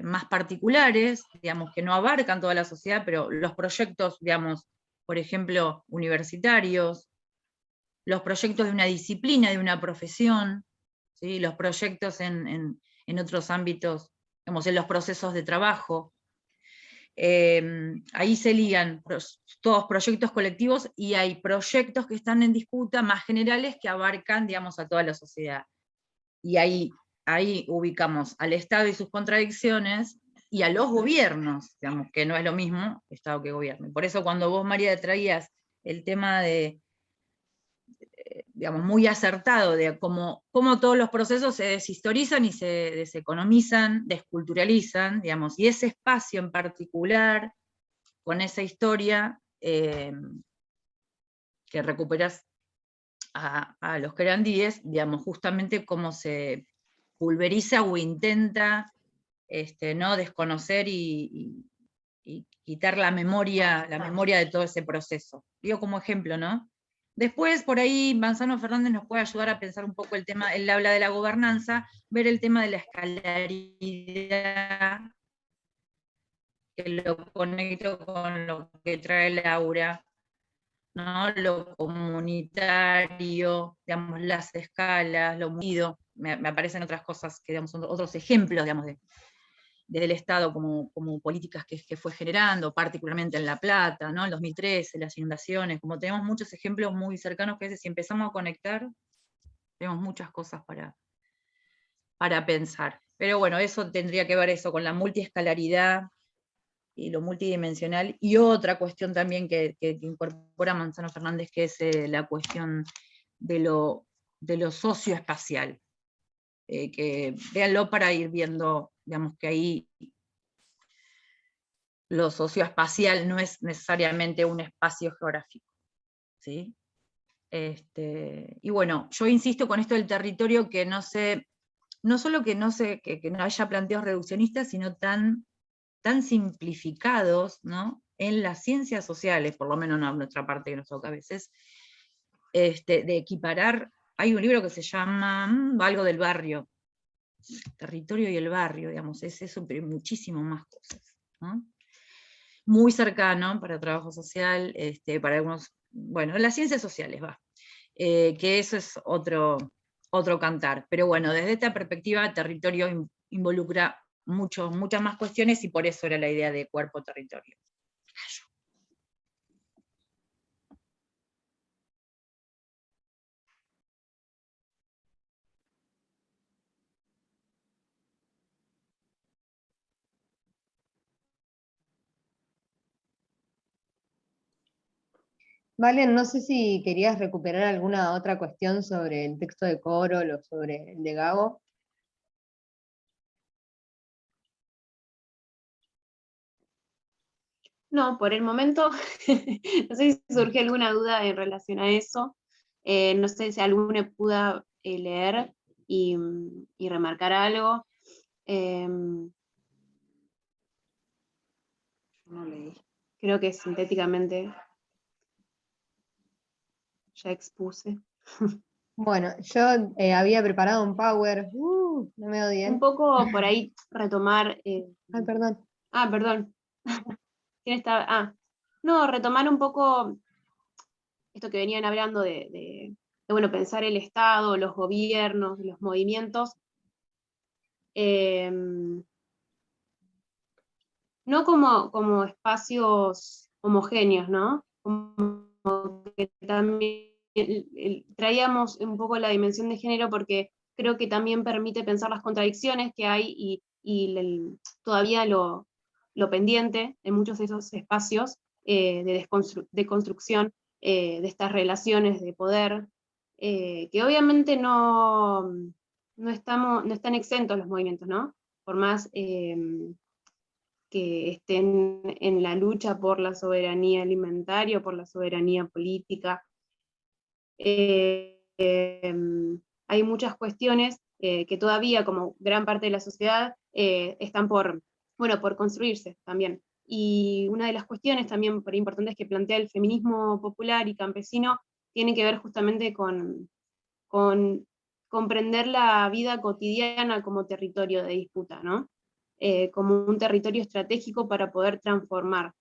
más particulares, digamos, que no abarcan toda la sociedad, pero los proyectos, digamos, por ejemplo, universitarios, los proyectos de una disciplina, de una profesión, ¿sí? Los proyectos en otros ámbitos, digamos, en los procesos de trabajo. Ahí se ligan todos proyectos colectivos, y hay proyectos que están en disputa más generales que abarcan, digamos, a toda la sociedad. Y ahí ubicamos al Estado y sus contradicciones, y a los gobiernos, digamos, que no es lo mismo Estado que gobierno. Por eso cuando vos, María, traías el tema digamos, muy acertado de cómo todos los procesos se deshistorizan y se deseconomizan, desculturalizan, digamos, y ese espacio en particular, con esa historia, que recuperas a los querandíes, digamos, justamente cómo se pulveriza o intenta ¿no? desconocer y quitar la memoria de todo ese proceso. Digo como ejemplo, ¿no? Después, por ahí, Manzano Fernández nos puede ayudar a pensar un poco el tema, él habla de la gobernanza, ver el tema de la escalaridad, que lo conecto con lo que trae Laura, ¿no? Lo comunitario, digamos, las escalas, lo unido, me aparecen otras cosas, que digamos, son otros ejemplos, digamos, del Estado como políticas que fue generando, particularmente en La Plata, ¿no? En 2013, las inundaciones, como tenemos muchos ejemplos muy cercanos que si empezamos a conectar, tenemos muchas cosas para pensar. Pero bueno, eso tendría que ver eso con la multiescalaridad y lo multidimensional, y otra cuestión también que incorpora Manzano Fernández, que es la cuestión de lo socioespacial. Que véanlo para ir viendo, digamos, que ahí lo socioespacial no es necesariamente un espacio geográfico, ¿sí? Y bueno, yo insisto con esto del territorio, que no solo que no haya planteos reduccionistas, sino tan simplificados, ¿no? En las ciencias sociales, por lo menos en nuestra parte que nos toca a veces, de equiparar. Hay un libro que se llama algo del barrio, territorio y el barrio, digamos, es eso, pero muchísimo más cosas, ¿no? Muy cercano para trabajo social, para algunos, bueno, las ciencias sociales va, que eso es otro cantar, pero bueno, desde esta perspectiva, el territorio involucra muchas más cuestiones, y por eso era la idea de cuerpo-territorio. Valen, no sé si querías recuperar alguna otra cuestión sobre el texto de Corol o sobre el de Gago. No, por el momento, no sé si surgió alguna duda en relación a eso. No sé si alguna pueda leer y remarcar algo. No leí. Creo que sintéticamente ya expuse. Bueno, yo había preparado un power, no me odien. Un poco por ahí retomar... Ay, perdón. Ah, perdón. ¿Quién está? Ah, no, retomar un poco esto que venían hablando de bueno, pensar el Estado, los gobiernos, los movimientos, no como espacios homogéneos, ¿no? Como que también traíamos un poco la dimensión de género, porque creo que también permite pensar las contradicciones que hay y todavía lo pendiente en muchos de esos espacios de construcción de estas relaciones de poder, que obviamente no están exentos los movimientos, ¿no? Por más que estén en la lucha por la soberanía alimentaria, por la soberanía política. Hay muchas cuestiones que todavía, como gran parte de la sociedad, están por construirse también. Y una de las cuestiones también por importantes que plantea el feminismo popular y campesino tiene que ver justamente con comprender la vida cotidiana como territorio de disputa, ¿no? Como un territorio estratégico para poder transformar.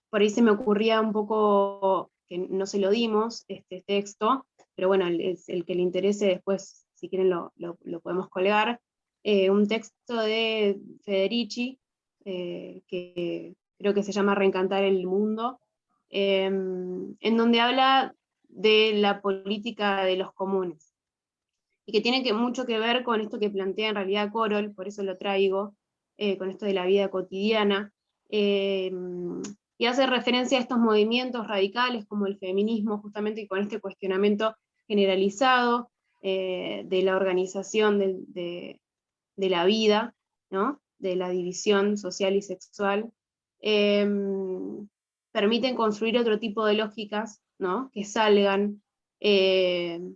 Por ahí se me ocurría un poco, que no se lo dimos, este texto, pero bueno, el que le interese después, si quieren lo podemos colgar, un texto de Federici, que creo que se llama Reencantar el mundo, en donde habla de la política de los comunes, y que tiene mucho que ver con esto que plantea en realidad Corol, por eso lo traigo, con esto de la vida cotidiana, y hace referencia a estos movimientos radicales como el feminismo, justamente con este cuestionamiento generalizado de la organización de la vida, ¿no? De la división social y sexual, permiten construir otro tipo de lógicas, ¿no? Que salgan de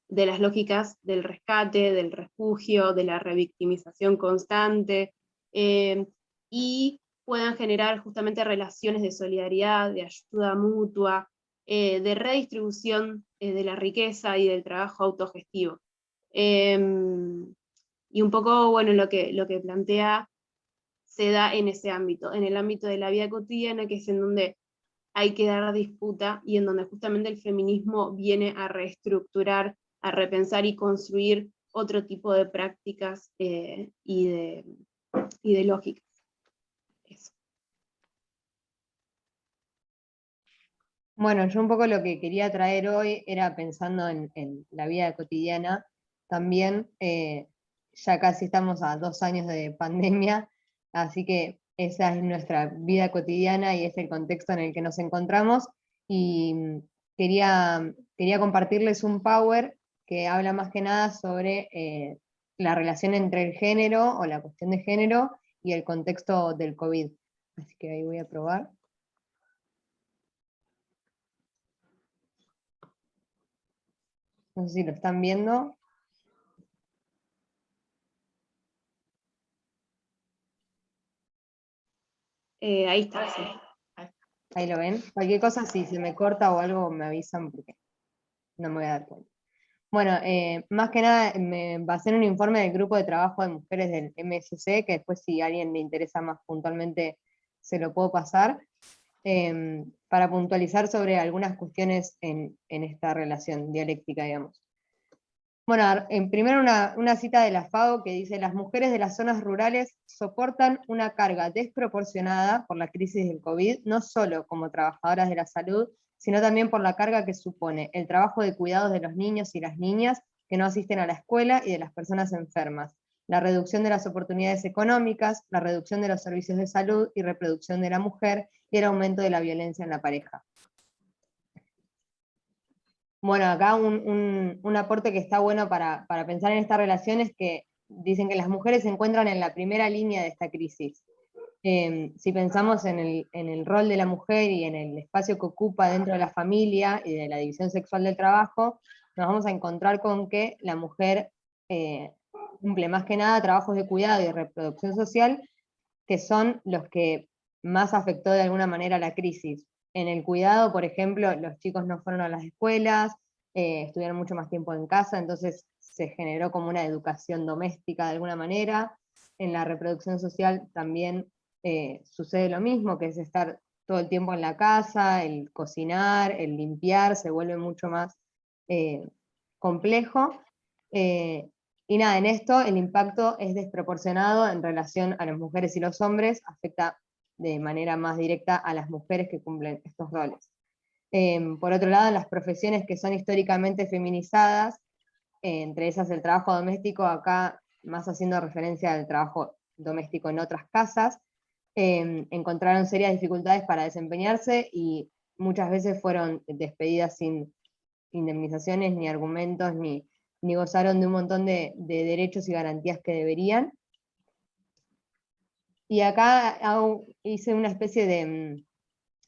las lógicas del rescate, del refugio, de la revictimización constante, y puedan generar justamente relaciones de solidaridad, de ayuda mutua, de redistribución de la riqueza y del trabajo autogestivo. Y un poco, bueno, lo que plantea se da en ese ámbito, en el ámbito de la vida cotidiana, que es en donde hay que dar disputa y en donde justamente el feminismo viene a reestructurar, a repensar y construir otro tipo de prácticas y de lógicas. Eso. Bueno, yo un poco lo que quería traer hoy era pensando en la vida cotidiana, también ya casi estamos a 2 años de pandemia, así que esa es nuestra vida cotidiana y es el contexto en el que nos encontramos, y quería compartirles un power que habla más que nada sobre la relación entre el género o la cuestión de género y el contexto del COVID. Así que ahí voy a probar. No sé si lo están viendo. Ahí está, sí. Ahí lo ven. Cualquier cosa, si se me corta o algo, me avisan porque no me voy a dar cuenta. Bueno, más que nada me basé en un informe del grupo de trabajo de mujeres del MSC, que después si a alguien le interesa más puntualmente se lo puedo pasar, para puntualizar sobre algunas cuestiones en esta relación dialéctica, digamos. Bueno, primero una cita de la FAO que dice: las mujeres de las zonas rurales soportan una carga desproporcionada por la crisis del COVID, no solo como trabajadoras de la salud, sino también por la carga que supone el trabajo de cuidados de los niños y las niñas que no asisten a la escuela y de las personas enfermas, la reducción de las oportunidades económicas, la reducción de los servicios de salud y reproducción de la mujer y el aumento de la violencia en la pareja. Bueno, acá un aporte que está bueno para pensar en esta relación es que dicen que las mujeres se encuentran en la primera línea de esta crisis. Si pensamos en el rol de la mujer y en el espacio que ocupa dentro de la familia y de la división sexual del trabajo, nos vamos a encontrar con que la mujer cumple más que nada trabajos de cuidado y de reproducción social, que son los que más afectó de alguna manera la crisis. En el cuidado, por ejemplo, los chicos no fueron a las escuelas, estuvieron mucho más tiempo en casa, entonces se generó como una educación doméstica de alguna manera. En la reproducción social también sucede lo mismo, que es estar todo el tiempo en la casa, el cocinar, el limpiar, se vuelve mucho más complejo. Y nada, en esto el impacto es desproporcionado en relación a las mujeres y los hombres, afecta de manera más directa a las mujeres que cumplen estos roles. Por otro lado, en las profesiones que son históricamente feminizadas, entre esas el trabajo doméstico, acá más haciendo referencia al trabajo doméstico en otras casas, encontraron serias dificultades para desempeñarse y muchas veces fueron despedidas sin indemnizaciones, ni argumentos, ni gozaron de un montón de derechos y garantías que deberían. Y acá hice una especie de,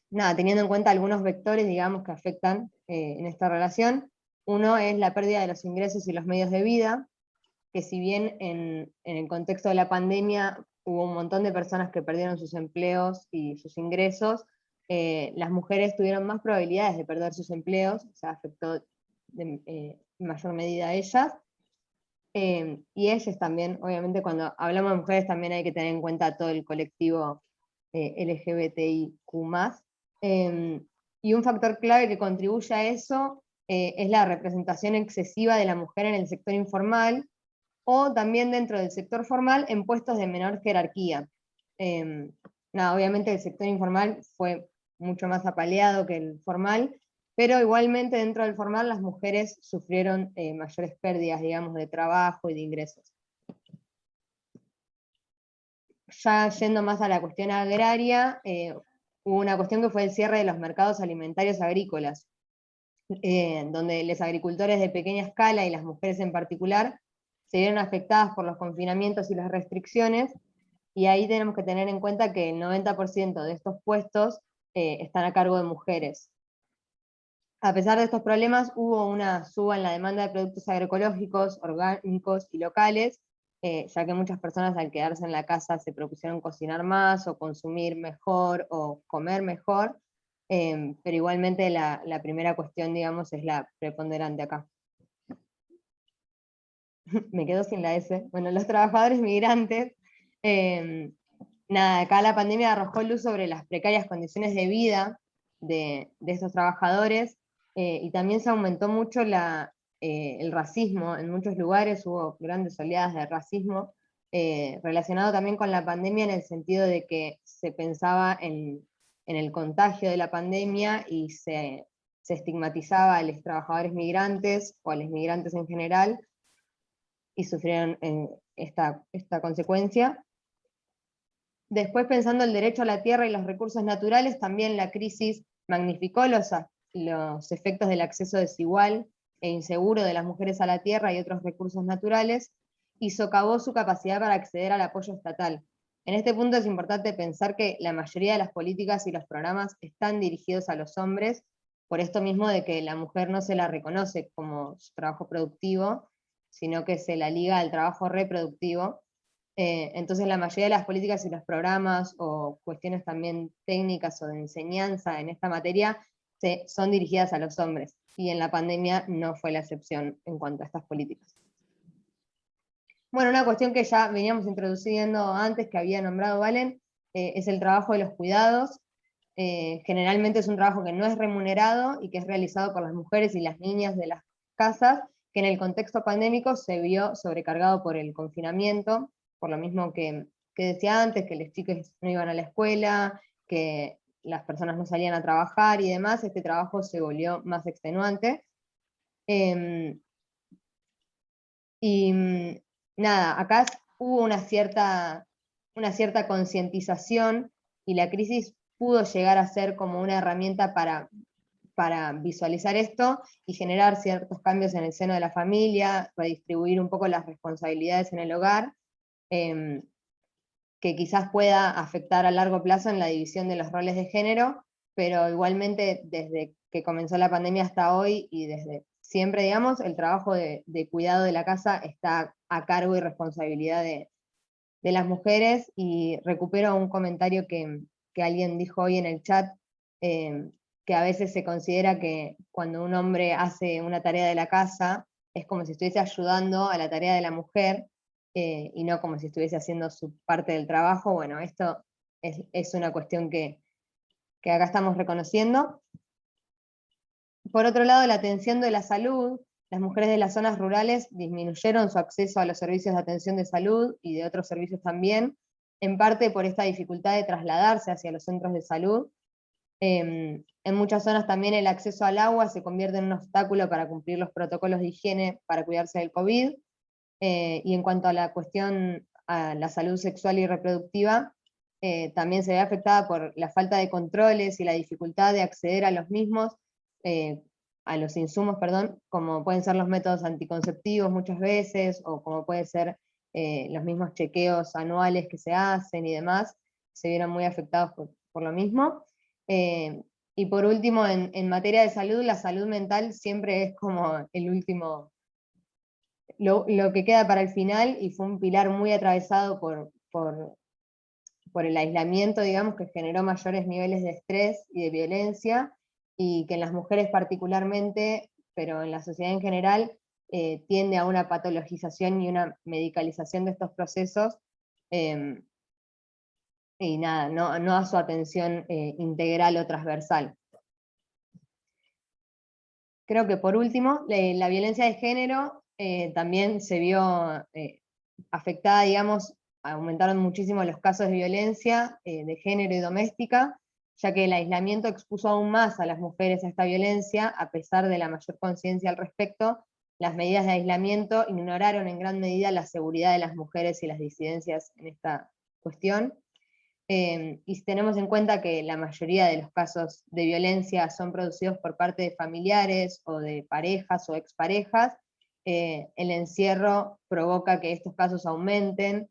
nada, teniendo en cuenta algunos vectores, digamos, que afectan en esta relación. Uno es la pérdida de los ingresos y los medios de vida, que si bien en el contexto de la pandemia hubo un montón de personas que perdieron sus empleos y sus ingresos, las mujeres tuvieron más probabilidades de perder sus empleos, o sea, afectó en mayor medida a ellas. Y ellas también, obviamente cuando hablamos de mujeres también hay que tener en cuenta todo el colectivo LGBTIQ+. Y un factor clave que contribuye a eso es la representación excesiva de la mujer en el sector informal, o también dentro del sector formal en puestos de menor jerarquía. Nada, obviamente el sector informal fue mucho más apaleado que el formal, pero igualmente dentro del formal las mujeres sufrieron mayores pérdidas, digamos, de trabajo y de ingresos. Ya yendo más a la cuestión agraria, hubo una cuestión que fue el cierre de los mercados alimentarios agrícolas, donde los agricultores de pequeña escala y las mujeres en particular se vieron afectadas por los confinamientos y las restricciones, Y ahí tenemos que tener en cuenta que el 90% de estos puestos están a cargo de mujeres. A pesar de estos problemas, hubo una suba en la demanda de productos agroecológicos, orgánicos y locales, ya que muchas personas al quedarse en la casa se propusieron cocinar más, o consumir mejor, o comer mejor, pero igualmente la primera cuestión, digamos, es la preponderante acá. Me quedo sin la S. Bueno, los trabajadores migrantes, nada, acá la pandemia arrojó luz sobre las precarias condiciones de vida de estos trabajadores, y también se aumentó mucho el racismo. En muchos lugares hubo grandes oleadas de racismo, relacionado también con la pandemia, en el sentido de que se pensaba en el contagio de la pandemia y se estigmatizaba a los trabajadores migrantes o a los migrantes en general, y sufrieron esta consecuencia. Después, pensando el derecho a la tierra y los recursos naturales, también la crisis magnificó los efectos del acceso desigual e inseguro de las mujeres a la tierra y otros recursos naturales, y socavó su capacidad para acceder al apoyo estatal. En este punto es importante pensar que la mayoría de las políticas y los programas están dirigidos a los hombres, por esto mismo de que la mujer no se la reconoce como su trabajo productivo, sino que se la liga al trabajo reproductivo. Entonces la mayoría de las políticas y los programas, o cuestiones también técnicas o de enseñanza en esta materia, son dirigidas a los hombres, y en la pandemia no fue la excepción en cuanto a estas políticas. Bueno, una cuestión que ya veníamos introduciendo antes, que había nombrado Valen, es el trabajo de los cuidados. Generalmente es un trabajo que no es remunerado y que es realizado por las mujeres y las niñas de las casas, que en el contexto pandémico se vio sobrecargado por el confinamiento, por lo mismo que decía antes, que los chicos no iban a la escuela, que las personas no salían a trabajar y demás. Este trabajo se volvió más extenuante. Nada, acá hubo una cierta concientización, y la crisis pudo llegar a ser como una herramienta para visualizar esto y generar ciertos cambios en el seno de la familia, redistribuir un poco las responsabilidades en el hogar, que quizás pueda afectar a largo plazo en la división de los roles de género, pero igualmente desde que comenzó la pandemia hasta hoy, y desde siempre, digamos, el trabajo de cuidado de la casa está a cargo y responsabilidad de las mujeres. Y recupero un comentario que alguien dijo hoy en el chat, que a veces se considera que cuando un hombre hace una tarea de la casa, es como si estuviese ayudando a la tarea de la mujer, y no como si estuviese haciendo su parte del trabajo. Bueno, esto es una cuestión que acá estamos reconociendo. Por otro lado, la atención de la salud. Las mujeres de las zonas rurales disminuyeron su acceso a los servicios de atención de salud y de otros servicios también, en parte por esta dificultad de trasladarse hacia los centros de salud. En muchas zonas también el acceso al agua se convierte en un obstáculo para cumplir los protocolos de higiene para cuidarse del COVID. Y en cuanto a la cuestión a la salud sexual y reproductiva, también se ve afectada por la falta de controles y la dificultad de acceder a los mismos, a los insumos, perdón, como pueden ser los métodos anticonceptivos muchas veces, o como puede ser los mismos chequeos anuales que se hacen y demás, se vieron muy afectados por lo mismo. Y por último, en materia de salud, la salud mental siempre es como el último, lo que queda para el final, y fue un pilar muy atravesado por el aislamiento, digamos, que generó mayores niveles de estrés y de violencia, y que en las mujeres particularmente, pero en la sociedad en general, tiende a una patologización y una medicalización de estos procesos, y nada, no a su atención integral o transversal. Creo que por último, la violencia de género también se vio afectada, digamos, aumentaron muchísimo los casos de violencia de género y doméstica, ya que el aislamiento expuso aún más a las mujeres a esta violencia. A pesar de la mayor conciencia al respecto, las medidas de aislamiento ignoraron en gran medida la seguridad de las mujeres y las disidencias en esta cuestión. Y si tenemos en cuenta que la mayoría de los casos de violencia son producidos por parte de familiares o de parejas o exparejas, el encierro provoca que estos casos aumenten,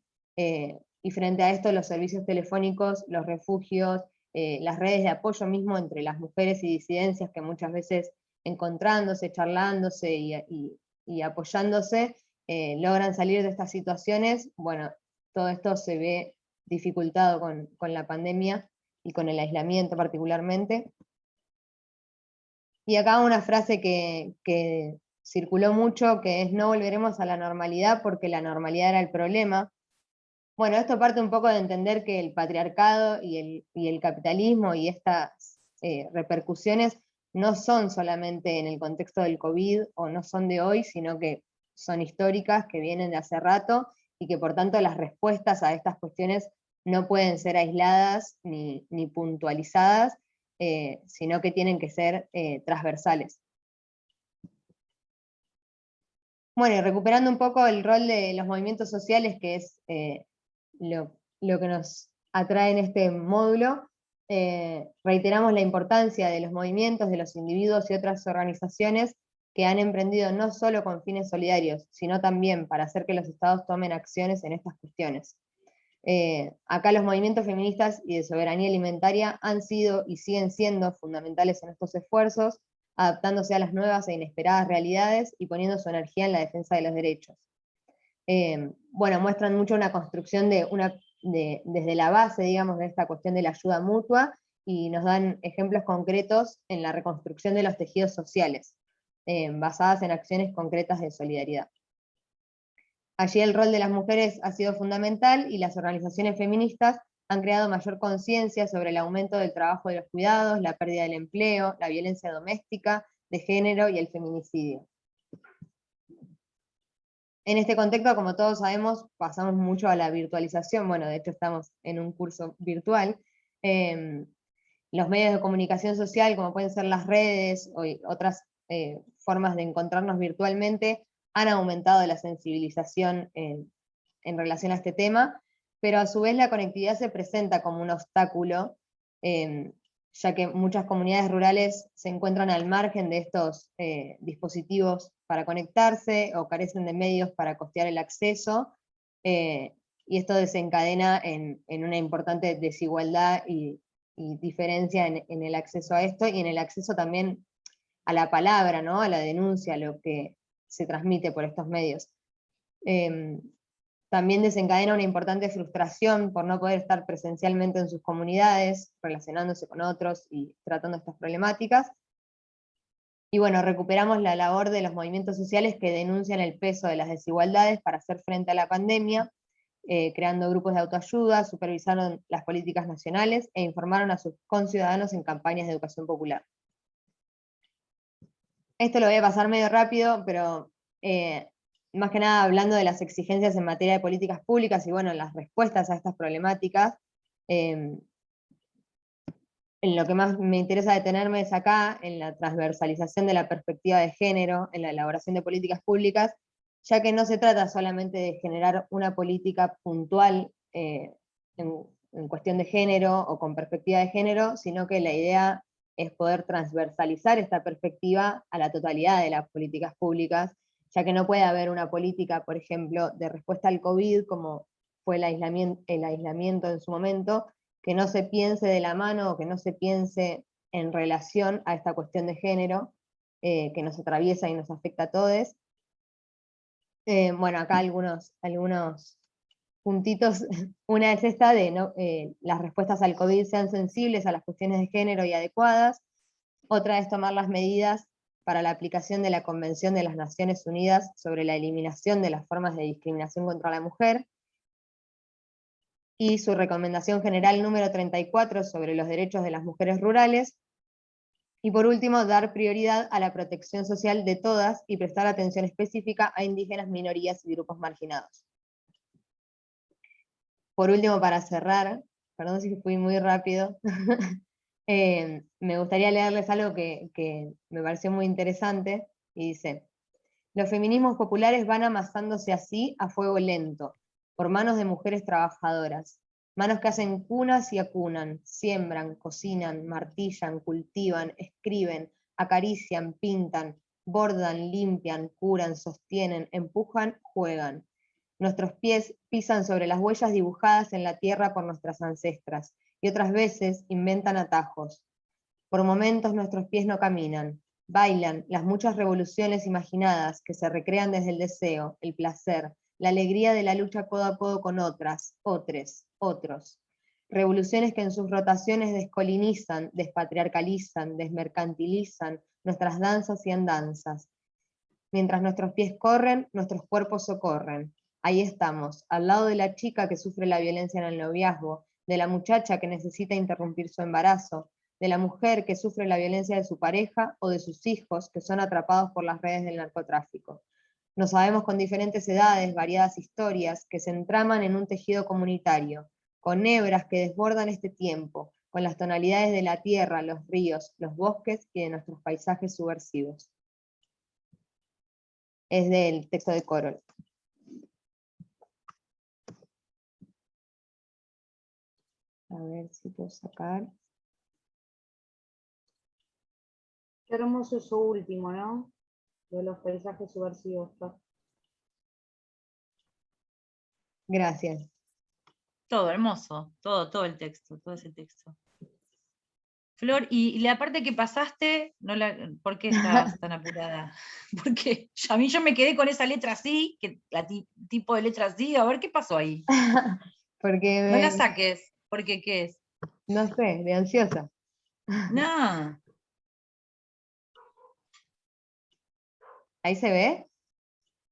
y frente a esto los servicios telefónicos, los refugios, las redes de apoyo mismo entre las mujeres y disidencias que muchas veces encontrándose, charlándose y apoyándose, logran salir de estas situaciones. Bueno, todo esto se ve dificultado con la pandemia y con el aislamiento particularmente. Y acá una frase que circuló mucho, que es: no volveremos a la normalidad porque la normalidad era el problema. Bueno, esto parte un poco de entender que el patriarcado y el capitalismo y estas repercusiones no son solamente en el contexto del COVID o no son de hoy, sino que son históricas, que vienen de hace rato, y que por tanto las respuestas a estas cuestiones no pueden ser aisladas ni puntualizadas, sino que tienen que ser transversales. Bueno, y recuperando un poco el rol de los movimientos sociales, que es lo que nos atrae en este módulo, reiteramos la importancia de los movimientos, de los individuos y otras organizaciones que han emprendido no solo con fines solidarios, sino también para hacer que los estados tomen acciones en estas cuestiones. Acá los movimientos feministas y de soberanía alimentaria han sido y siguen siendo fundamentales en estos esfuerzos, adaptándose a las nuevas e inesperadas realidades y poniendo su energía en la defensa de los derechos. Bueno, muestran mucho una construcción desde la base, digamos, de esta cuestión de la ayuda mutua, y nos dan ejemplos concretos en la reconstrucción de los tejidos sociales, basadas en acciones concretas de solidaridad. Allí el rol de las mujeres ha sido fundamental y las organizaciones feministas han creado mayor conciencia sobre el aumento del trabajo de los cuidados, la pérdida del empleo, la violencia doméstica, de género y el feminicidio. En este contexto, como todos sabemos, pasamos mucho a la virtualización. Bueno, de hecho estamos en un curso virtual. Los medios de comunicación social, como pueden ser las redes o otras formas de encontrarnos virtualmente, han aumentado la sensibilización en relación a este tema, pero a su vez la conectividad se presenta como un obstáculo, ya que muchas comunidades rurales se encuentran al margen de estos dispositivos para conectarse o carecen de medios para costear el acceso, y esto desencadena en una importante desigualdad y diferencia en el acceso a esto, y en el acceso también a la palabra, ¿no? A la denuncia, a lo que se transmite por estos medios. También desencadena una importante frustración por no poder estar presencialmente en sus comunidades, relacionándose con otros y tratando estas problemáticas. Y bueno, recuperamos la labor de los movimientos sociales que denuncian el peso de las desigualdades para hacer frente a la pandemia, creando grupos de autoayuda, supervisaron las políticas nacionales e informaron a sus conciudadanos en campañas de educación popular. Esto lo voy a pasar medio rápido, pero más que nada hablando de las exigencias en materia de políticas públicas y bueno, las respuestas a estas problemáticas. En lo que más me interesa detenerme es acá, en la transversalización de la perspectiva de género, en la elaboración de políticas públicas, ya que no se trata solamente de generar una política puntual en cuestión de género o con perspectiva de género, sino que la idea es poder transversalizar esta perspectiva a la totalidad de las políticas públicas, ya que no puede haber una política, por ejemplo, de respuesta al COVID, como fue el aislamiento en su momento, que no se piense de la mano o que no se piense en relación a esta cuestión de género, que nos atraviesa y nos afecta a todos. Bueno, acá algunos puntitos. Una es esta de las respuestas al COVID sean sensibles a las cuestiones de género y adecuadas. Otra es tomar las medidas para la aplicación de la Convención de las Naciones Unidas sobre la eliminación de las formas de discriminación contra la mujer, y su recomendación general número 34 sobre los derechos de las mujeres rurales. Y por último, dar prioridad a la protección social de todas y prestar atención específica a indígenas, minorías y grupos marginados. Por último, para cerrar, perdón si fui muy rápido, me gustaría leerles algo que me pareció muy interesante, y dice: los feminismos populares van amasándose así a fuego lento, por manos de mujeres trabajadoras, manos que hacen cunas y acunan, siembran, cocinan, martillan, cultivan, escriben, acarician, pintan, bordan, limpian, curan, sostienen, empujan, juegan. Nuestros pies pisan sobre las huellas dibujadas en la tierra por nuestras ancestras, y otras veces inventan atajos. Por momentos nuestros pies no caminan, bailan las muchas revoluciones imaginadas que se recrean desde el deseo, el placer, la alegría de la lucha codo a codo con otras, otros. Revoluciones que en sus rotaciones descolinizan, despatriarcalizan, desmercantilizan nuestras danzas y andanzas. Mientras nuestros pies corren, nuestros cuerpos socorren. Ahí estamos, al lado de la chica que sufre la violencia en el noviazgo, de la muchacha que necesita interrumpir su embarazo, de la mujer que sufre la violencia de su pareja o de sus hijos que son atrapados por las redes del narcotráfico. Nos sabemos con diferentes edades, variadas historias que se entraman en un tejido comunitario, con hebras que desbordan este tiempo, con las tonalidades de la tierra, los ríos, los bosques y de nuestros paisajes subversivos. Es del texto de Corol. A ver si puedo sacar. Qué hermoso eso último, ¿no? De los paisajes subversivos. Gracias. Todo hermoso, todo el texto, todo ese texto. Flor, y la parte que pasaste, ¿por qué estabas tan apurada? Porque a mí yo me quedé con esa letra así, tipo de letra así, a ver qué pasó ahí. Porque No la saques, porque ¿qué es? No sé, de ansiosa. No. ¿Ahí se ve?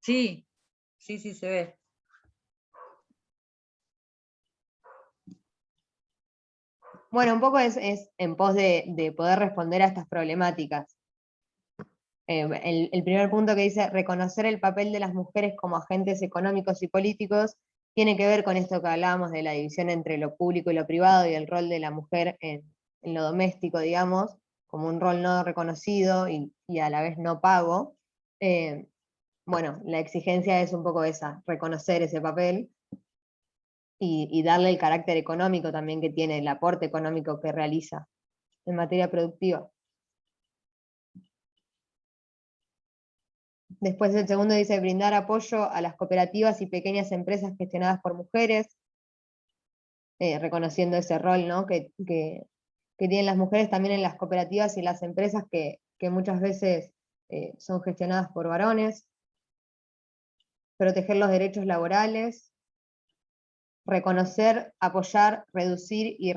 Sí, se ve. Bueno, un poco es en pos de poder responder a estas problemáticas. El primer punto que dice, reconocer el papel de las mujeres como agentes económicos y políticos, tiene que ver con esto que hablábamos de la división entre lo público y lo privado y el rol de la mujer en lo doméstico, digamos, como un rol no reconocido y a la vez no pago. Bueno, la exigencia es un poco esa, reconocer ese papel y darle el carácter económico también que tiene, el aporte económico que realiza en materia productiva. Después el segundo dice brindar apoyo a las cooperativas y pequeñas empresas gestionadas por mujeres, reconociendo ese rol, ¿no? que tienen las mujeres también en las cooperativas y las empresas que muchas veces son gestionadas por varones. Proteger los derechos laborales, reconocer, apoyar, reducir y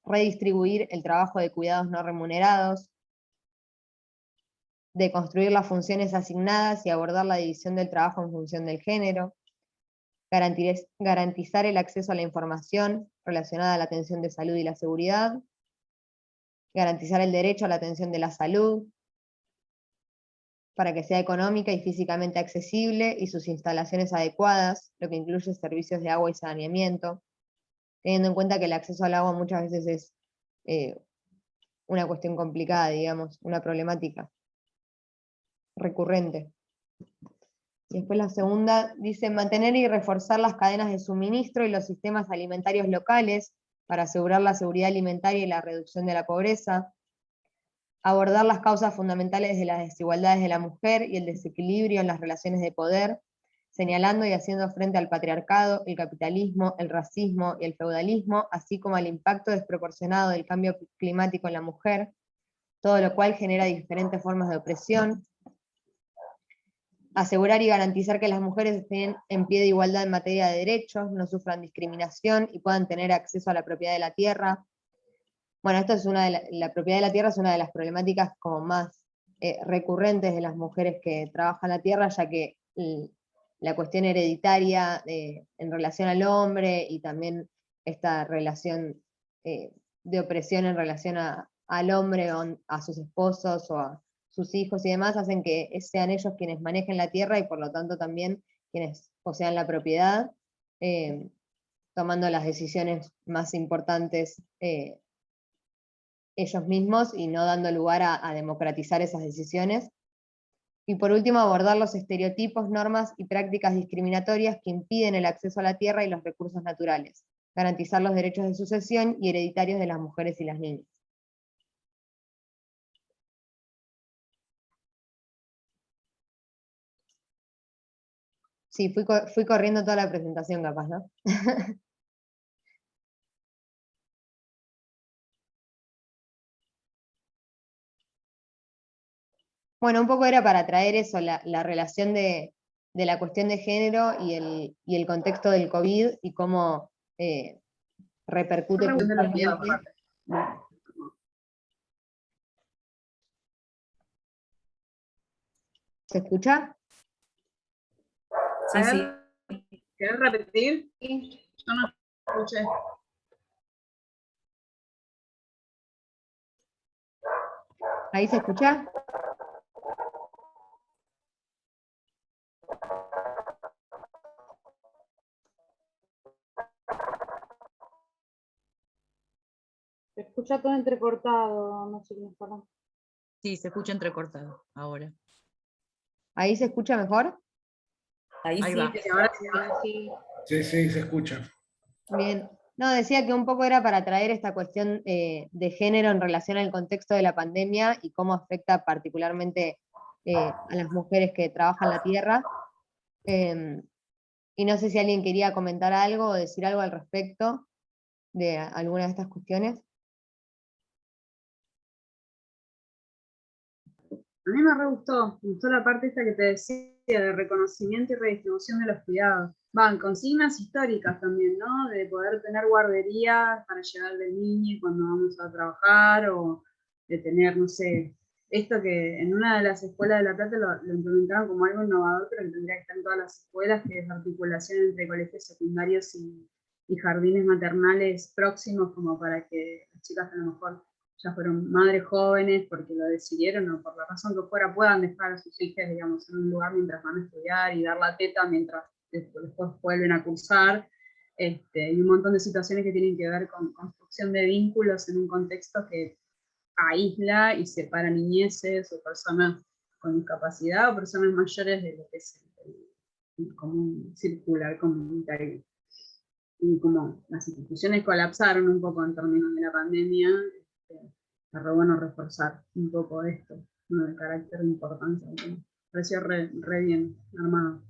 redistribuir el trabajo de cuidados no remunerados, de construir las funciones asignadas y abordar la división del trabajo en función del género, garantizar el acceso a la información relacionada a la atención de salud y la seguridad, garantizar el derecho a la atención de la salud, para que sea económica y físicamente accesible y sus instalaciones adecuadas, lo que incluye servicios de agua y saneamiento, teniendo en cuenta que el acceso al agua muchas veces es una cuestión complicada, digamos, una problemática recurrente. Y después la segunda dice mantener y reforzar las cadenas de suministro y los sistemas alimentarios locales para asegurar la seguridad alimentaria y la reducción de la pobreza, abordar las causas fundamentales de las desigualdades de la mujer y el desequilibrio en las relaciones de poder, señalando y haciendo frente al patriarcado, el capitalismo, el racismo y el feudalismo, así como al impacto desproporcionado del cambio climático en la mujer, todo lo cual genera diferentes formas de opresión. Asegurar y garantizar que las mujeres estén en pie de igualdad en materia de derechos, no sufran discriminación y puedan tener acceso a la propiedad de la tierra. Bueno, esto es la propiedad de la tierra es una de las problemáticas como más recurrentes de las mujeres que trabajan la tierra, ya que la cuestión hereditaria en relación al hombre y también esta relación de opresión en relación al hombre o a sus esposos o a sus hijos y demás, hacen que sean ellos quienes manejen la tierra y por lo tanto también quienes posean la propiedad, tomando las decisiones más importantes ellos mismos y no dando lugar a democratizar esas decisiones. Y por último, abordar los estereotipos, normas y prácticas discriminatorias que impiden el acceso a la tierra y los recursos naturales, garantizar los derechos de sucesión y hereditarios de las mujeres y las niñas. Sí, fui corriendo toda la presentación capaz, ¿no? Bueno, un poco era para traer eso, la relación de la cuestión de género y el contexto del COVID y cómo repercute Revolución de los cuidados, puntualmente. aparte. ¿Se escucha? Sí, sí. ¿Querés repetir? Yo no escuché. ¿Ahí se escucha? Se escucha todo entrecortado, no sé qué me pasa. Sí, se escucha entrecortado ahora. ¿Ahí se escucha mejor? Ahí Ahí sí. va. Ahora Sí. Sí, sí, se escucha. Bien. No, decía que un poco era para traer esta cuestión de género en relación al contexto de la pandemia y cómo afecta particularmente a las mujeres que trabajan la tierra. Y no sé si alguien quería comentar algo o decir algo al respecto de alguna de estas cuestiones. A mí me gustó la parte esta que te decía de reconocimiento y redistribución de los cuidados. Van consignas históricas también, ¿no? De poder tener guarderías para llevar del niño cuando vamos a trabajar, o de tener, no sé, esto que en una de las escuelas de La Plata lo implementaron como algo innovador, pero que tendría que estar en todas las escuelas, que es la articulación entre colegios secundarios y jardines maternales próximos, como para que las chicas a lo mejor ya fueron madres jóvenes porque lo decidieron o por la razón que fuera, puedan dejar a sus hijas, digamos, en un lugar mientras van a estudiar y dar la teta mientras después vuelven a cursar, y un montón de situaciones que tienen que ver con construcción de vínculos en un contexto que aísla y separa niñeces o personas con discapacidad o personas mayores de lo que es el común circular comunitario. Y como las instituciones colapsaron un poco en términos de la pandemia, está bueno reforzar un poco esto, ¿no? El carácter de importancia. Me pareció re bien armado.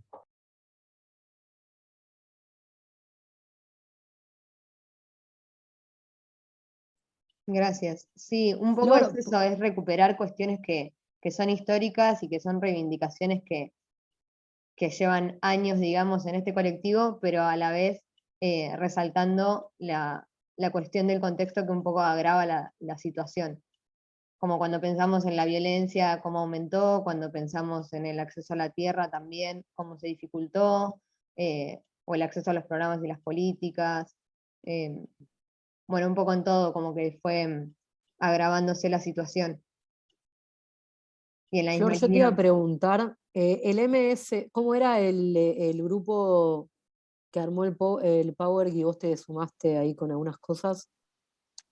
Gracias. Sí, un poco Flor, es eso, es recuperar cuestiones que son históricas y que son reivindicaciones que llevan años, digamos, en este colectivo, pero a la vez resaltando la cuestión del contexto que un poco agrava la situación. Como cuando pensamos en la violencia, cómo aumentó, cuando pensamos en el acceso a la tierra también, cómo se dificultó, o el acceso a los programas y las políticas. Bueno, un poco en todo, como que fue agravándose la situación. Y en la Flor, misma yo te iba a línea, preguntar, el MS, ¿cómo era el grupo que armó el Power y vos te sumaste ahí con algunas cosas?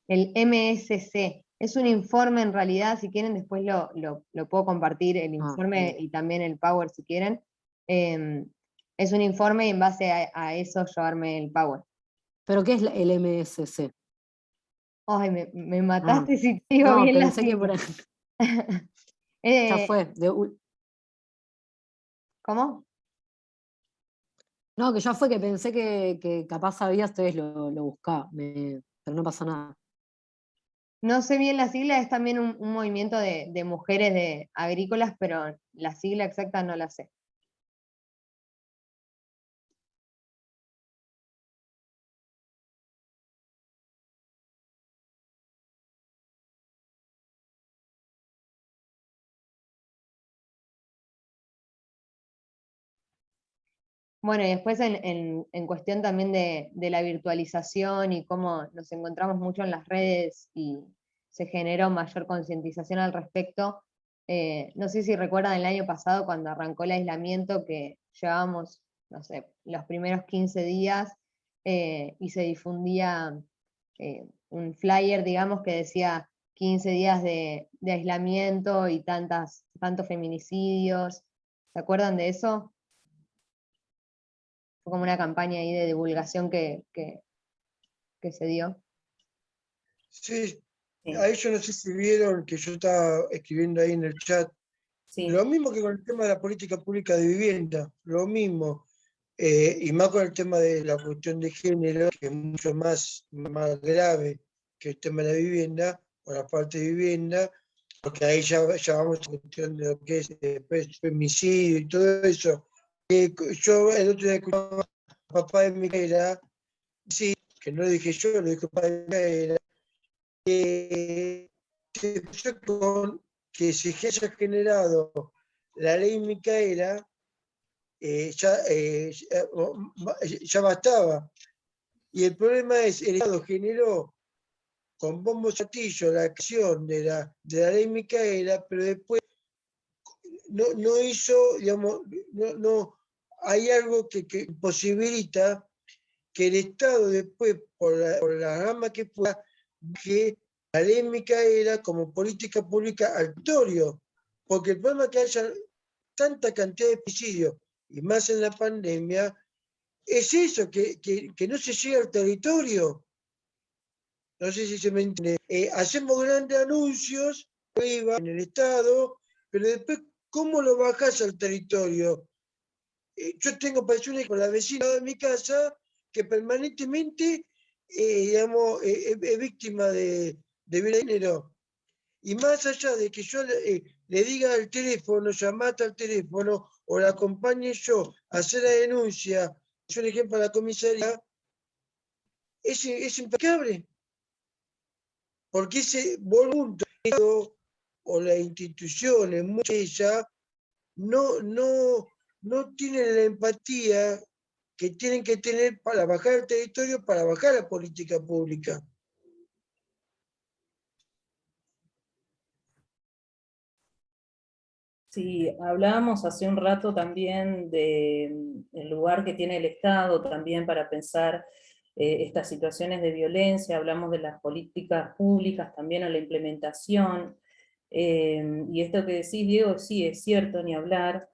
el MSC es un informe en realidad, si quieren después lo puedo compartir, el informe bien. y también el Power si quieren. Es un informe y en base a eso yo armé el Power. ¿Pero qué es el MSC? Ay, me mataste si te digo No, bien la pensé que por sigla. ahí. Ya fue. ¿Cómo? No, que ya fue que pensé que capaz sabías, entonces lo buscaba, pero no pasa nada. No sé bien la sigla, es también un movimiento de mujeres agrícolas, pero la sigla exacta no la sé. Bueno, y después en cuestión también de la virtualización y cómo nos encontramos mucho en las redes y se generó mayor concientización al respecto. No sé si recuerdan el año pasado cuando arrancó el aislamiento que llevábamos, no sé, los primeros 15 días y se difundía un flyer, digamos, que decía 15 días de aislamiento y tantos feminicidios. ¿Se acuerdan de eso? Fue como una campaña ahí de divulgación que se dio. Sí, a ellos no sé si vieron que yo estaba escribiendo ahí en el chat. Sí. Lo mismo que con el tema de la política pública de vivienda, lo mismo. y más con el tema de la cuestión de género, que es mucho más grave que el tema de la vivienda, o la parte de vivienda, porque ahí ya vamos a la cuestión de lo que es femicidio y todo eso. Yo el otro día escuchaba a papá de Micaela, sí, que no lo dije yo, lo dijo papá de Micaela, que se puso con que se haya generado la ley Micaela, ya bastaba. Y el problema es, el Estado generó con bombo y platillo la acción de la ley Micaela, pero después no hizo, digamos, no hay algo que posibilita que el Estado después, por la rama que pueda, que la ley Micaela como política pública al territorio, porque el problema es que haya tanta cantidad de homicidios, y más en la pandemia, es eso, que no se llega al territorio. No sé si se me entiende. Hacemos grandes anuncios arriba en el Estado, pero después, ¿cómo lo bajás al territorio? Yo tengo personas con la vecina de mi casa que permanentemente digamos, es víctima de violencia. Y más allá de que yo le diga al teléfono, llamate al teléfono, o la acompañe yo a hacer la denuncia, yo un ejemplo a la comisaría, es impecable. Porque ese voluntariado o las instituciones, muchas de ellas, no tienen la empatía que tienen que tener para bajar el territorio, para bajar la política pública. Sí, hablábamos hace un rato también del lugar que tiene el Estado también para pensar estas situaciones de violencia, hablamos de las políticas públicas también o la implementación, y esto que decís, Diego, sí, es cierto, ni hablar,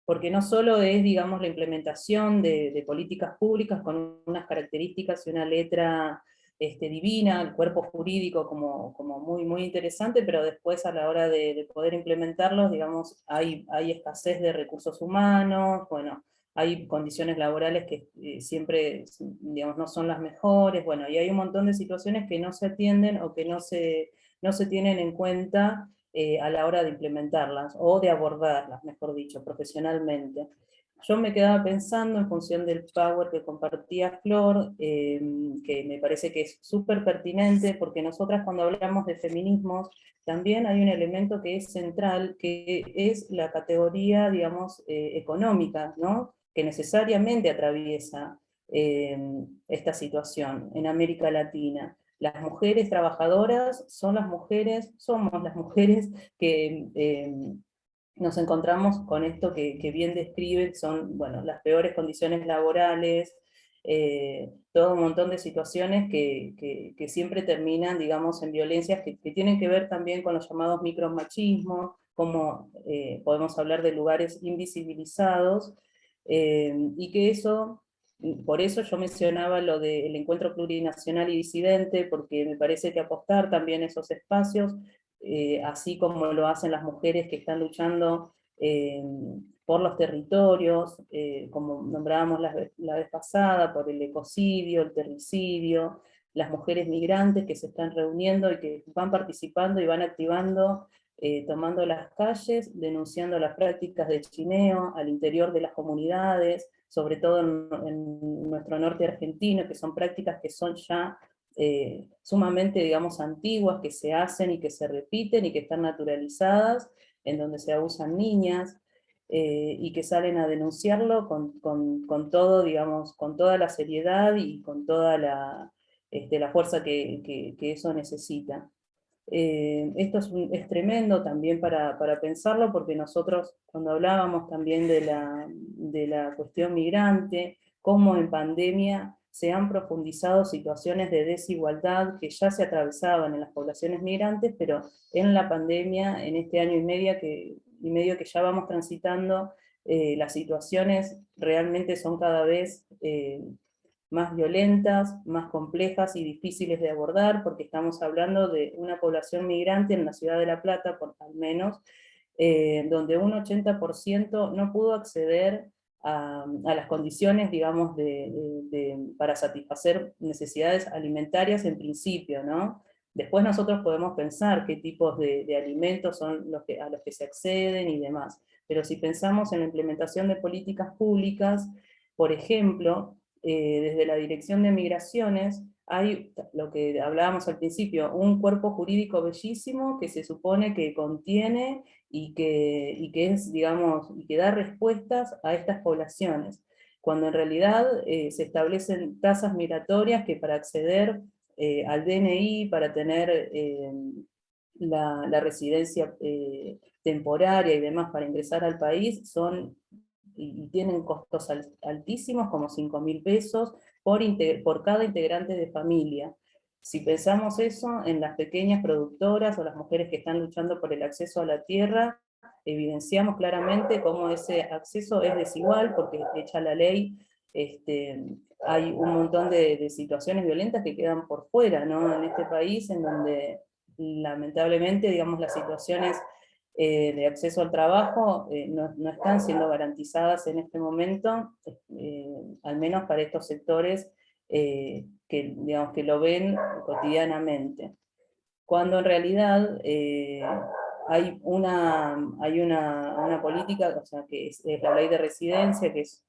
porque no solo es, digamos, la implementación de políticas públicas con unas características y una letra divina, el cuerpo jurídico como muy, muy interesante, pero después a la hora de poder implementarlos, digamos, hay escasez de recursos humanos, bueno, hay condiciones laborales que siempre, digamos, no son las mejores, bueno, y hay un montón de situaciones que no se atienden o que no se tienen en cuenta a la hora de implementarlas, o de abordarlas, mejor dicho, profesionalmente. Yo me quedaba pensando en función del power que compartía Flor, que me parece que es súper pertinente, porque nosotras cuando hablamos de feminismos, también hay un elemento que es central, que es la categoría, digamos, económica, ¿no? Que necesariamente atraviesa esta situación en América Latina. Las mujeres trabajadoras somos las mujeres que nos encontramos con esto que bien describe, son, bueno, las peores condiciones laborales, todo un montón de situaciones que siempre terminan, digamos, en violencias que tienen que ver también con los llamados micromachismos, como podemos hablar de lugares invisibilizados, y que eso, por eso yo mencionaba lo del encuentro plurinacional y disidente, porque me parece que apostar también esos espacios, así como lo hacen las mujeres que están luchando por los territorios, como nombrábamos la vez pasada, por el ecocidio, el terricidio, las mujeres migrantes que se están reuniendo y que van participando y van activando, tomando las calles, denunciando las prácticas de chineo al interior de las comunidades, sobre todo en nuestro norte argentino, que son prácticas que son ya sumamente, digamos, antiguas, que se hacen y que se repiten y que están naturalizadas, en donde se abusan niñas, y que salen a denunciarlo con todo, digamos, con toda la seriedad y con toda la fuerza que eso necesita. Esto es tremendo también para pensarlo, porque nosotros cuando hablábamos también de la cuestión migrante, cómo en pandemia se han profundizado situaciones de desigualdad que ya se atravesaban en las poblaciones migrantes, pero en la pandemia, en este año y medio que ya vamos transitando, las situaciones realmente son cada vez más violentas, más complejas y difíciles de abordar, porque estamos hablando de una población migrante en la ciudad de La Plata, por al menos, donde un 80% no pudo acceder a las condiciones, digamos, para satisfacer necesidades alimentarias en principio, ¿no? Después nosotros podemos pensar qué tipos de alimentos son a los que se acceden y demás, pero si pensamos en la implementación de políticas públicas, por ejemplo, desde la Dirección de Migraciones, hay lo que hablábamos al principio, un cuerpo jurídico bellísimo que se supone que contiene y que es, digamos, y que da respuestas a estas poblaciones, cuando en realidad se establecen tasas migratorias que para acceder al DNI, para tener la residencia temporaria y demás para ingresar al país, y tienen costos altísimos, como 5.000 pesos por cada integrante de familia. Si pensamos eso en las pequeñas productoras o las mujeres que están luchando por el acceso a la tierra, evidenciamos claramente cómo ese acceso es desigual, porque hecha la ley, hay un montón de situaciones violentas que quedan por fuera, ¿no? En este país, en donde lamentablemente, digamos, las situaciones de acceso al trabajo no están siendo garantizadas en este momento, al menos para estos sectores que, digamos, que lo ven cotidianamente. Cuando en realidad hay una política, o sea, que es la ley de residencia, que es...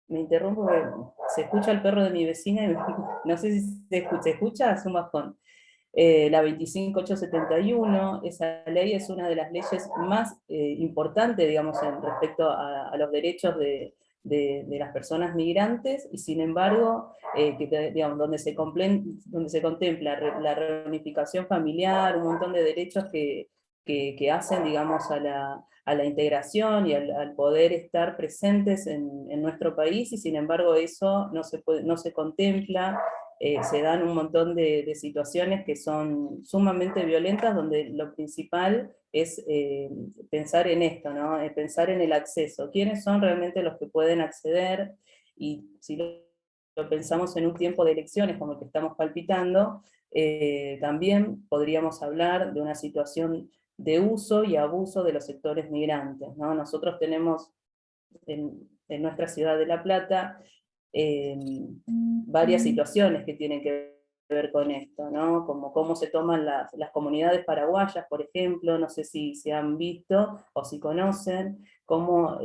me interrumpo porque se escucha el perro de mi vecina y no sé si se escucha, es un bajón. La 25871, esa ley es una de las leyes más importantes, digamos, respecto a los derechos de las personas migrantes, y sin embargo, digamos, donde se contempla la reunificación familiar, un montón de derechos que hacen, digamos, a la integración y al poder estar presentes en nuestro país, y sin embargo eso no se contempla. Se dan un montón de situaciones que son sumamente violentas, donde lo principal es pensar en esto, ¿no? Pensar en el acceso. ¿Quiénes son realmente los que pueden acceder? Y si lo pensamos en un tiempo de elecciones como el que estamos palpitando, también podríamos hablar de una situación de uso y abuso de los sectores migrantes, ¿no? Nosotros tenemos en nuestra ciudad de La Plata varias situaciones que tienen que ver con esto, ¿no? Como cómo se toman las comunidades paraguayas, por ejemplo, no sé si se han visto o si conocen, cómo,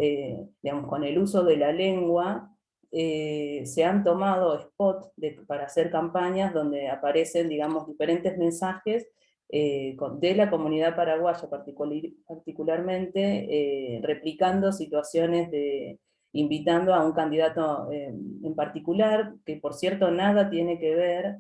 digamos, con el uso de la lengua, se han tomado spots para hacer campañas donde aparecen, digamos, diferentes mensajes de la comunidad paraguaya particularmente, replicando situaciones invitando a un candidato en particular, que por cierto nada tiene que ver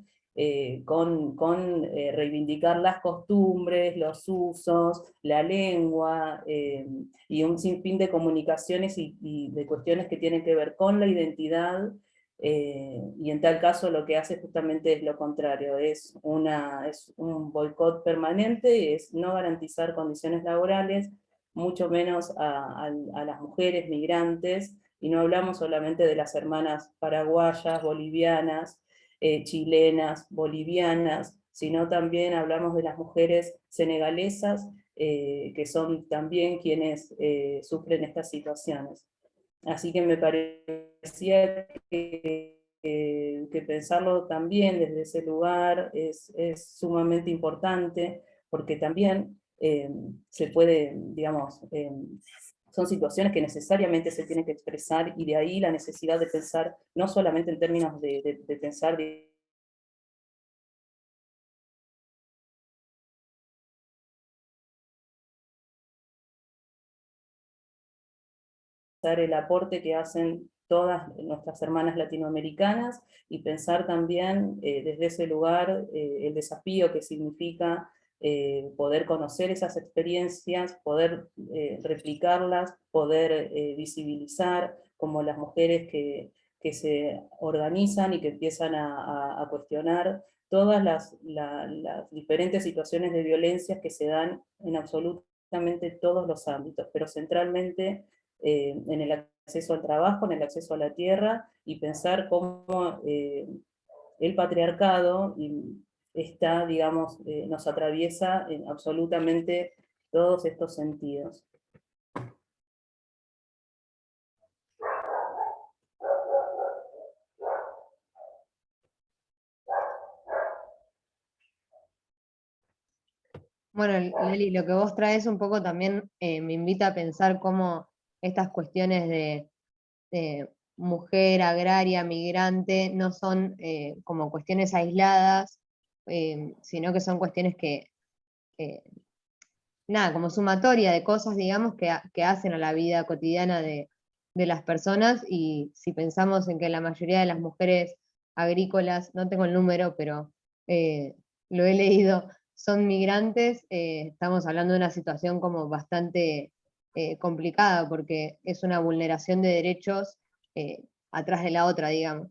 con reivindicar las costumbres, los usos, la lengua, y un sinfín de comunicaciones y de cuestiones que tienen que ver con la identidad, y en tal caso lo que hace justamente es lo contrario, es un boicot permanente, es no garantizar condiciones laborales, mucho menos a las mujeres migrantes, y no hablamos solamente de las hermanas paraguayas, bolivianas, chilenas, bolivianas, sino también hablamos de las mujeres senegalesas, que son también quienes sufren estas situaciones. Así que me parecía que pensarlo también desde ese lugar es sumamente importante, porque también se puede, digamos, son situaciones que necesariamente se tienen que expresar, y de ahí la necesidad de pensar, no solamente en términos de pensar el aporte que hacen todas nuestras hermanas latinoamericanas, y pensar también desde ese lugar el desafío que significa poder conocer esas experiencias, poder replicarlas, poder visibilizar como las mujeres que se organizan y que empiezan a cuestionar todas las diferentes situaciones de violencias que se dan en absolutamente todos los ámbitos, pero centralmente en el acceso al trabajo, en el acceso a la tierra, y pensar cómo el patriarcado está, digamos, nos atraviesa en absolutamente todos estos sentidos. Bueno, Leli, lo que vos traes un poco también me invita a pensar cómo estas cuestiones de mujer, agraria, migrante, no son como cuestiones aisladas, sino que son cuestiones que, nada, como sumatoria de cosas, digamos, que hacen a la vida cotidiana de las personas, y si pensamos en que la mayoría de las mujeres agrícolas, no tengo el número, pero lo he leído, son migrantes, estamos hablando de una situación como bastante complicada, porque es una vulneración de derechos atrás de la otra, digamos.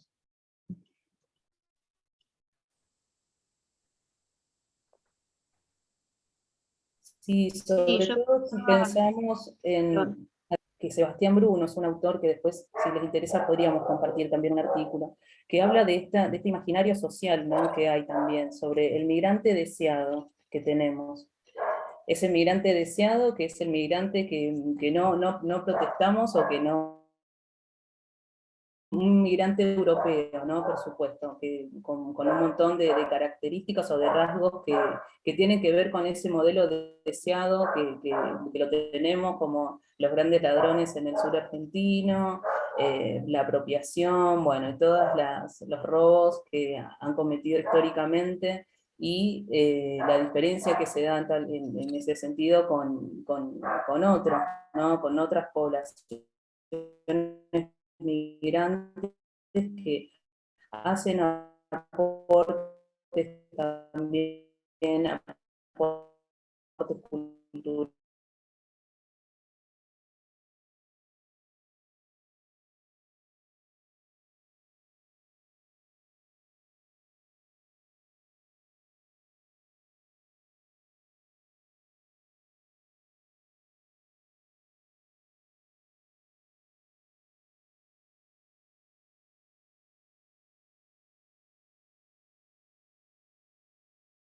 Sí, Sí, sobre yo todo si pensaba, pensamos perdón. en que Sebastián Bruno es un autor que después, si les interesa, podríamos compartir también un artículo, que habla de este imaginario social, ¿no?, que hay también, sobre el migrante deseado que tenemos. Ese migrante deseado, que es el migrante que no protestamos o que no... Un migrante europeo, ¿no? Por supuesto, que con un montón de características o de rasgos que tienen que ver con ese modelo deseado que lo tenemos, como los grandes ladrones en el sur argentino, la apropiación, bueno, y todos los robos que han cometido históricamente, y la diferencia que se da en ese sentido con otros, ¿no? Con otras poblaciones migrantes que hacen aportes también, aportes culturales